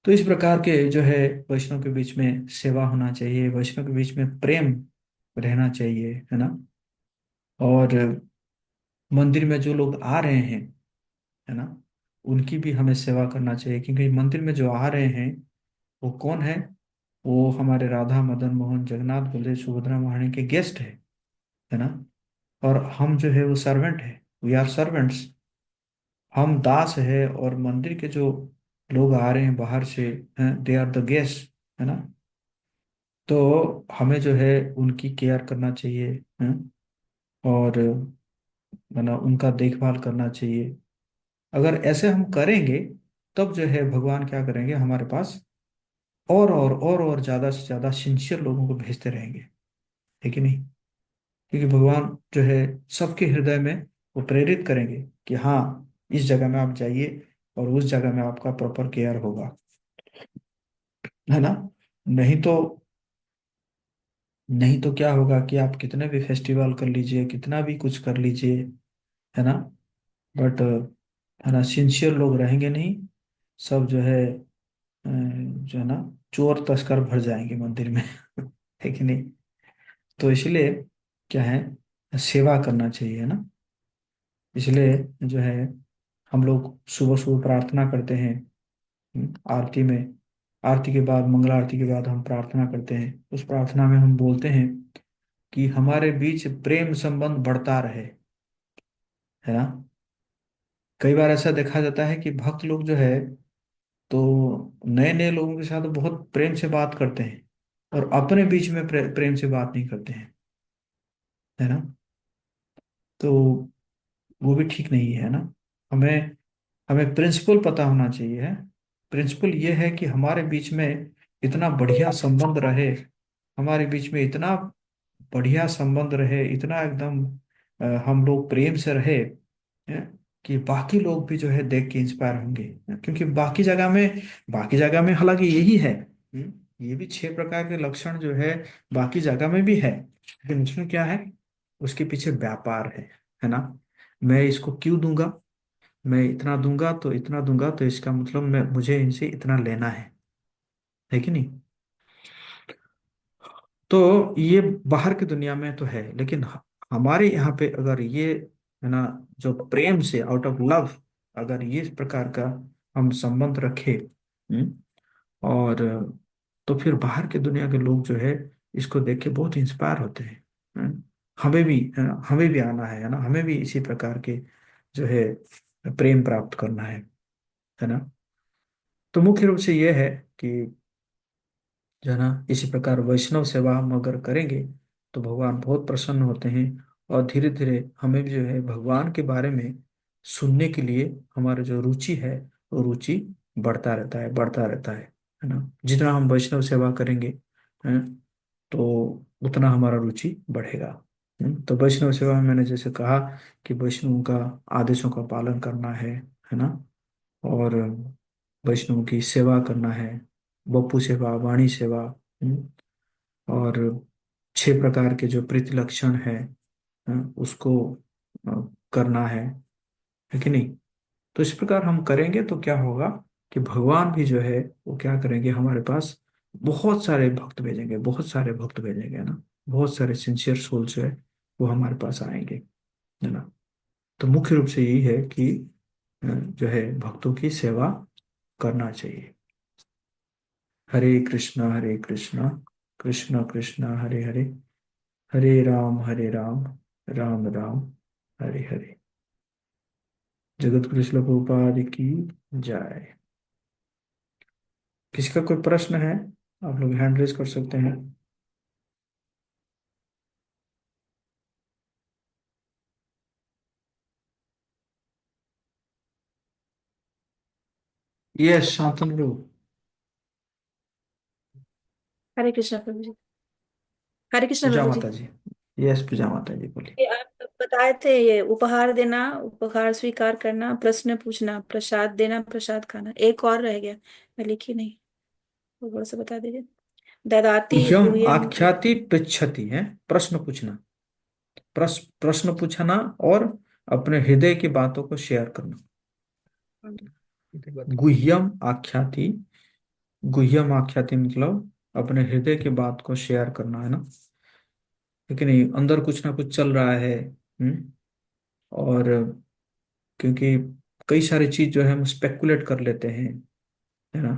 तो इस प्रकार के जो है वैष्णव के बीच में सेवा होना चाहिए, वैष्णव के बीच में प्रेम रहना चाहिए, है ना। और मंदिर में जो लोग आ रहे हैं, है ना, उनकी भी हमें सेवा करना चाहिए, क्योंकि मंदिर में जो आ रहे हैं वो कौन है? वो हमारे राधा मदन मोहन जगन्नाथ बलदेव सुभद्रा महारानी के गेस्ट है ना। और हम जो है वो सर्वेंट है, वी आर सर्वेंट्स। हम दास है, और मंदिर के जो लोग आ रहे हैं बाहर से, दे आर द गेस्ट, है ना। तो हमें जो है उनकी केयर करना चाहिए, हैं? और मतलब उनका देखभाल करना चाहिए। अगर ऐसे हम करेंगे तब जो है भगवान क्या करेंगे, हमारे पास और ज्यादा से ज्यादा सिंसियर लोगों को भेजते रहेंगे, है कि नहीं। क्योंकि भगवान जो है सबके हृदय में वो प्रेरित करेंगे कि हाँ, इस जगह में आप जाइए और उस जगह में आपका प्रॉपर केयर होगा, है ना। नहीं तो नहीं तो क्या होगा कि आप कितने भी फेस्टिवल कर लीजिए, कितना भी कुछ कर लीजिए, है ना, बट है ना, सिंसियर लोग रहेंगे नहीं। सब जो है जो है ना, चोर तस्कर भर जाएंगे मंदिर में है कि नहीं। तो इसलिए क्या है, सेवा करना चाहिए, है ना। इसलिए जो है हम लोग सुबह सुबह प्रार्थना करते हैं, आरती में। आरती के बाद, मंगल आरती के बाद हम प्रार्थना करते हैं। उस प्रार्थना में हम बोलते हैं कि हमारे बीच प्रेम संबंध बढ़ता रहे, है ना। कई बार ऐसा देखा जाता है कि भक्त लोग जो है तो नए नए लोगों के साथ बहुत प्रेम से बात करते हैं, और अपने बीच में प्रेम से बात नहीं करते हैं, है ना। तो वो भी ठीक नहीं है ना। हमें हमें प्रिंसिपल पता होना चाहिए है। प्रिंसिपल ये है कि हमारे बीच में इतना बढ़िया संबंध रहे, हमारे बीच में इतना बढ़िया संबंध रहे, इतना एकदम हम लोग प्रेम से रहे, कि बाकी लोग भी जो है देख के इंस्पायर होंगे। क्योंकि बाकी जगह में हालांकि यही है, ये भी 6 प्रकार के लक्षण जो है बाकी जगह में भी है, लेकिन उसमें क्या है, उसके पीछे व्यापार है ना। मैं इसको क्यों दूंगा, मैं इतना दूंगा तो इसका मतलब मैं मुझे इनसे इतना लेना है कि नहीं। तो ये बाहर की दुनिया में तो है, लेकिन हमारे यहाँ पे अगर ये, है ना, जो प्रेम से आउट ऑफ लव, अगर ये इस प्रकार का हम संबंध रखे, और तो फिर बाहर की दुनिया के लोग जो है इसको देख के बहुत इंस्पायर होते हैं, हमें भी, है ना, हमें भी आना है ना, हमें भी इसी प्रकार के जो है प्रेम प्राप्त करना है ना। तो मुख्य रूप से ये है कि जो है ना, इसी प्रकार वैष्णव सेवा हम अगर करेंगे तो भगवान बहुत प्रसन्न होते हैं, और धीरे धीरे हमें भी जो है भगवान के बारे में सुनने के लिए हमारा जो रुचि है वो रुचि बढ़ता रहता है, बढ़ता रहता है ना। जितना हम वैष्णव सेवा करेंगे, हैं, तो उतना हमारा रुचि बढ़ेगा। तो वैष्णव सेवा में मैंने जैसे कहा कि वैष्णव का आदेशों का पालन करना है ना, और वैष्णव की सेवा करना है, बप्पू सेवा, वाणी सेवा, और 6 प्रकार के जो प्रीति लक्षण है उसको अ, करना है कि नहीं। तो इस प्रकार हम करेंगे तो क्या होगा कि भगवान भी जो है वो क्या करेंगे, हमारे पास बहुत सारे भक्त भेजेंगे, बहुत सारे भक्त भेजेंगे ना, बहुत सारे सिंसियर सोल जो है वो हमारे पास आएंगे, है ना। तो मुख्य रूप से यही है कि जो है भक्तों की सेवा करना चाहिए। हरे कृष्णा कृष्ण कृष्ण हरे हरे, हरे राम राम राम हरे हरे। जगत गुरु श्रील प्रभुपाद की जय। किसी का कोई प्रश्न है, आप लोग हैंड रेज कर सकते हैं। यस शांतनु। हरे कृष्णा प्रभु जी। हरे कृष्णा पूजा प्रभु जी। माता जी। यस पूजा माता जी बोलिए। ये आप बताए थे, ये उपहार देना, उपहार स्वीकार करना, प्रश्न पूछना, प्रसाद देना, प्रसाद खाना, एक और रह गया, मैं लिखी नहीं, वो थोड़ा सा बता दीजिए। ददाति गुह्यम गुह्यम। आख्याति पृच्छति है, प्रश्न पूछना, प्रश्न पूछना और अपने हृदय की बातों को शेयर करना। गुह्यम आख्याति, गुह्यम आख्याति मतलब अपने हृदय की बात को शेयर करना, है ना। लेकिन नहीं, अंदर कुछ ना कुछ चल रहा है। और क्योंकि कई सारी चीज जो है हम स्पेकुलेट कर लेते हैं, है ना,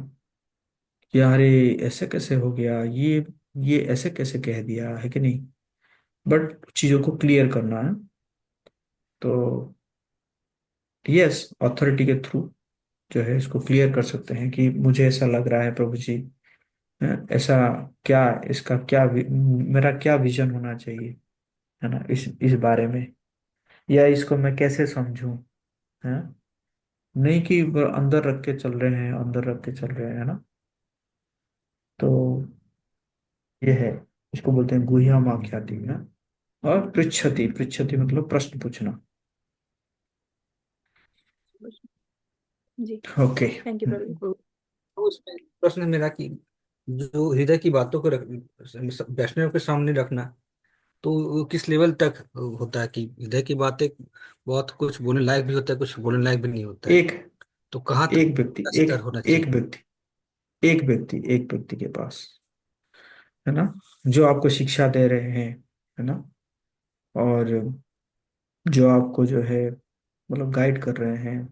कि यार ये ऐसे कैसे हो गया, ये ऐसे कैसे कह दिया, है कि नहीं। बट चीजों को क्लियर करना है। तो यस, अथॉरिटी के थ्रू जो है इसको क्लियर कर सकते हैं कि मुझे ऐसा लग रहा है प्रभु जी, ऐसा, क्या इसका क्या मेरा क्या विजन होना चाहिए, है ना, इस बारे में, या इसको मैं कैसे समझूं, है। नहीं कि वो अंदर रख के चल रहे हैं, अंदर रख के चल रहे हैं, है ना। तो ये है, इसको बोलते हैं गुह्यम आख्याति है। और पृच्छति, पृच्छति मतलब प्रश्न पूछना। जी। ओके। थैंक यू प्रभु। तो उसमें प्रश्न मेरा कि जो हृदय की बातों को वैष्णव के सामने रखना, तो वो किस लेवल तक होता है कि हृदय की बातें बहुत कुछ बोलने लायक भी होता है, कुछ बोलने लायक भी नहीं होता है। एक तो कहाँ तक एक व्यक्ति, का एक स्तर होना एक चाहिए? व्यक्ति, एक व्यक्ति के पास, है ना, जो आपको शिक्षा दे रहे हैं, है ना, और जो आपको जो है मतलब गाइड कर रहे हैं,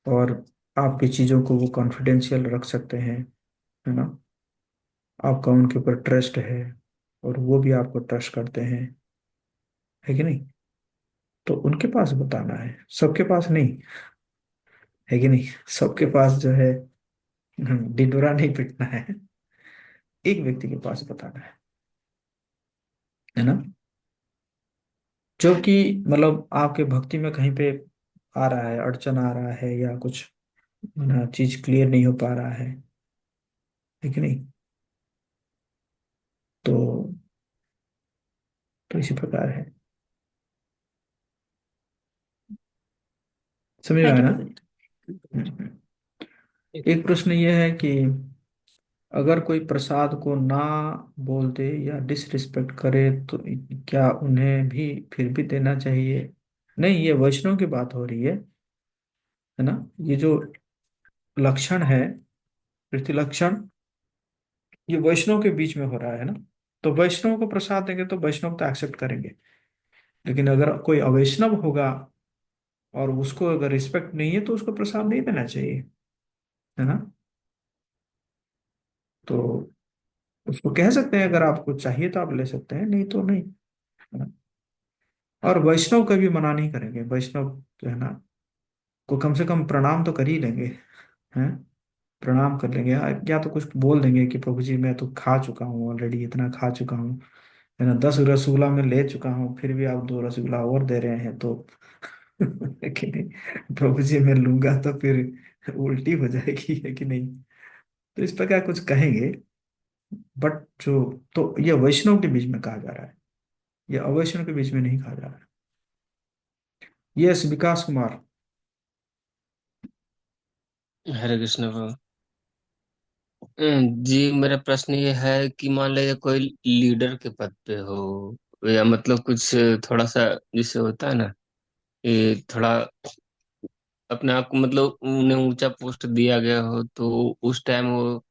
और आपकी चीजों को वो कॉन्फिडेंशियल रख सकते हैं, है ना, आपका उनके ऊपर ट्रस्ट है और वो भी आपको ट्रस्ट करते हैं, है कि नहीं। तो उनके पास बताना है, सबके पास नहीं, है कि नहीं। सबके पास जो है ढिंढोरा नहीं पीटना है, एक व्यक्ति के पास बताना है ना, जो कि मतलब आपके भक्ति में कहीं पे आ रहा है, अड़चन आ रहा है, या कुछ चीज क्लियर नहीं हो पा रहा है कि नहीं। तो इसी प्रकार है, समझ में थैंक आया यू ना। प्रभु जी। हम्म। एक प्रश्न ये है कि अगर कोई प्रसाद को ना बोल दे या डिसरिस्पेक्ट करे तो क्या उन्हें भी फिर भी देना चाहिए? नहीं, ये वैष्णव की बात हो रही है ना। ये जो लक्षण है, प्रतिलक्षण, ये वैष्णव के बीच में हो रहा है ना। तो वैष्णव को प्रसाद देंगे तो वैष्णव तो एक्सेप्ट करेंगे, लेकिन अगर कोई अवैष्णव होगा और उसको अगर रिस्पेक्ट नहीं है तो उसको प्रसाद नहीं देना चाहिए, है ना। तो उसको कह सकते हैं अगर आपको चाहिए तो आप ले सकते हैं, नहीं तो नहीं, है ना। और वैष्णव कभी मना नहीं करेंगे, वैष्णव जो है ना, को कम से कम प्रणाम तो कर ही लेंगे, हैं, प्रणाम कर लेंगे, या तो कुछ बोल देंगे कि प्रभु जी मैं तो खा चुका हूँ ऑलरेडी, इतना खा चुका हूँ, है ना, 10 रसगुल्ला में ले चुका हूँ, फिर भी आप 2 रसगुल्ला और दे रहे हैं तो है कि नहीं, प्रभु जी मैं लूंगा तो फिर उल्टी हो जाएगी, है कि नहीं। तो इस प्रकार कुछ कहेंगे। बट जो, तो ये वैष्णव के बीच में कहा जा रहा है, ये अवैष्णव के बीच में नहीं कहा जा रहा है। यस विकास कुमार। हरे कृष्ण प्रभु। जी, मेरा प्रश्न ये है कि मान लीजिए कोई लीडर के पद पे हो, या मतलब कुछ थोड़ा सा जिससे होता है ना, ये थोड़ा अपने आप को मतलब उन्हें ऊंचा पोस्ट दिया गया हो, तो उस टाइम वो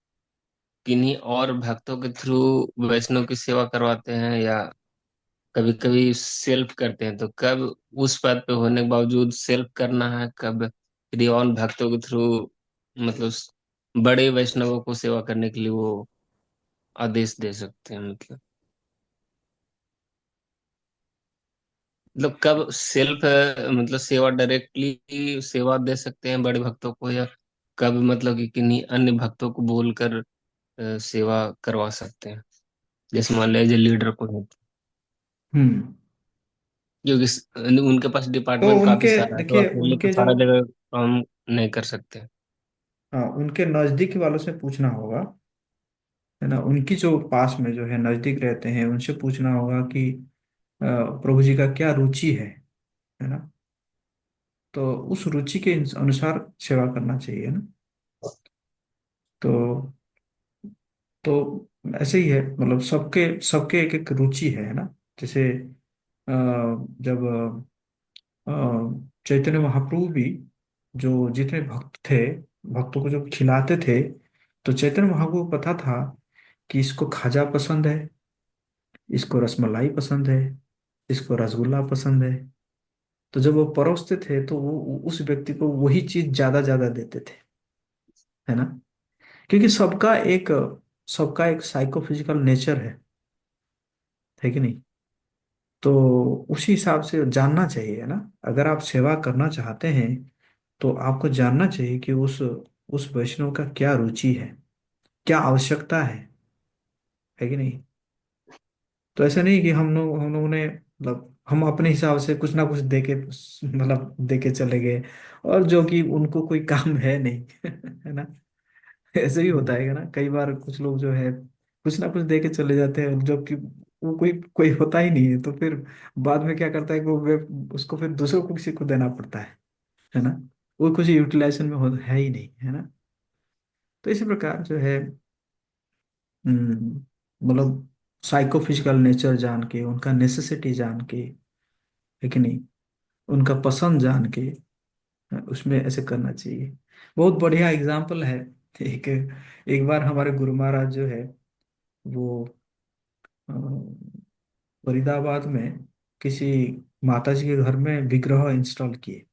किन्हीं और भक्तों के थ्रू वैष्णव की सेवा करवाते हैं, या कभी कभी सेल्फ करते हैं? तो कब उस पद पे होने के बावजूद सेल्फ करना है, कब यदि और भक्तों के थ्रू मतलब बड़े वैष्णवों को सेवा करने के लिए वो आदेश दे सकते हैं? मतलब कब सेल्फ मतलब सेवा डायरेक्टली सेवा दे सकते हैं बड़े भक्तों को, या कब मतलब कि किन्हीं अन्य भक्तों को बोलकर सेवा करवा सकते हैं, जैसे मान लीजिए लीडर को है, हम्म। क्योंकि उनके पास तो डिपार्टमेंट काफी उनके सारा है, तो देखिए, अकेले तो उनके जो, सारा जगह काम नहीं कर सकते। हाँ, उनके नजदीक वालों से पूछना होगा, है ना। उनकी जो पास में जो है, नजदीक रहते हैं, उनसे पूछना होगा कि प्रभु जी का क्या रुचि है ना। तो उस रुचि के अनुसार सेवा करना चाहिए ना। तो ऐसे ही है, मतलब सबके सबके एक एक रुचि है ना। जैसे जब चैतन्य महाप्रभु भी जो जितने भक्त थे, भक्तों को जो खिलाते थे, तो चैतन्य महाप्रभु को पता था कि इसको खाजा पसंद है, इसको रसमलाई पसंद है, इसको रसगुल्ला पसंद है। तो जब वो परोसते थे तो वो उस व्यक्ति को वही चीज ज्यादा ज्यादा देते थे, है ना। क्योंकि सबका एक साइकोफिजिकल नेचर है कि नहीं। तो उसी हिसाब से जानना चाहिए, है ना। अगर आप सेवा करना चाहते हैं तो आपको जानना चाहिए कि उस वैष्णव का क्या रुचि है, क्या आवश्यकता है कि नहीं। तो ऐसा नहीं कि हम लोगों ने मतलब हम अपने हिसाब से कुछ ना कुछ दे के, मतलब दे के चले गए, और जो कि उनको कोई काम है नहीं है ना। ऐसे भी होता है ना, कई बार कुछ लोग जो है कुछ ना कुछ दे के चले जाते हैं, जो कि वो कोई कोई होता ही नहीं है। तो फिर बाद में क्या करता है कि उसको फिर दूसरों को किसी को देना पड़ता है ना। वो कुछ यूटिलाइजेशन में है ही नहीं, है ना। तो इसी प्रकार जो है, मतलब साइकोफिजिकल नेचर जान के, उनका नेसेसिटी जान के, है कि नहीं, उनका पसंद जान के, उसमें ऐसे करना चाहिए। बहुत बढ़िया एग्जाम्पल है। एक एक बार हमारे गुरु महाराज जो है वो अ, फरीदाबाद में किसी माता जी के घर में विग्रह इंस्टॉल किए।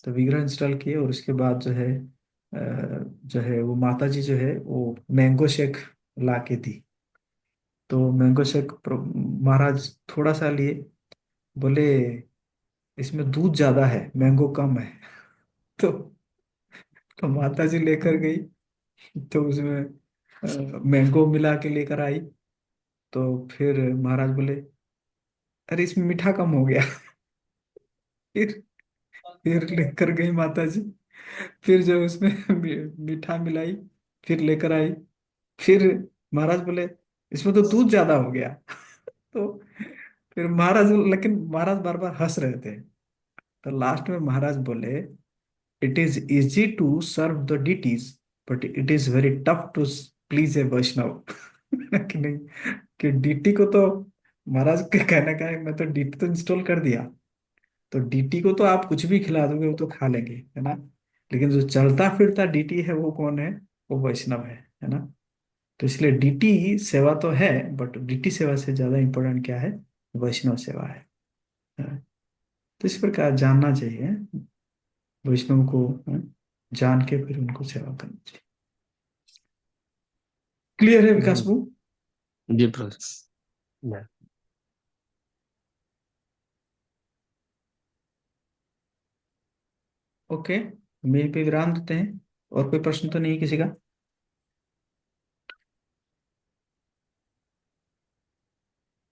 तो विग्रह इंस्टॉल किए और उसके बाद जो है वो माता जी जो है वो मैंगो शेक ला के दी। तो मैंगो शेक महाराज थोड़ा सा लिए, बोले इसमें दूध ज्यादा है, मैंगो कम है। तो माता जी लेकर गई, तो उसमें मैंगो मिला के लेकर आई। तो फिर महाराज बोले अरे इसमें मीठा कम हो गया। फिर लेकर गई माता जी, फिर जो उसमें मीठा मिलाई, फिर लेकर आई। फिर महाराज बोले इसमें तो दूध ज्यादा हो गया। तो फिर महाराज, लेकिन महाराज बार बार हंस रहे थे। तो लास्ट में महाराज बोले it is easy to serve the deities, but it is very tough to please a Vaishnav. कि नहीं, कि डीटी को तो महाराज के कहने का है, मैं तो डीटी तो इंस्टॉल कर दिया, तो डीटी को तो आप कुछ भी खिला दोगे वो तो खा लेंगे, है ना। लेकिन जो चलता फिरता डीटी है वो कौन है? वो वैष्णव है ना। तो इसलिए डीटी सेवा तो है, बट डीटी सेवा से ज्यादा इंपॉर्टेंट क्या है? वैष्णव सेवा है। तो इस प्रकार जानना चाहिए वैष्णव को, है? जान के फिर उनको सेवा करनी चाहिए। क्लियर है विकास जी। बू? जी प्रोफेसर। ओके, हम यहीं पे विराम देते हैं। और कोई प्रश्न तो नहीं किसी का?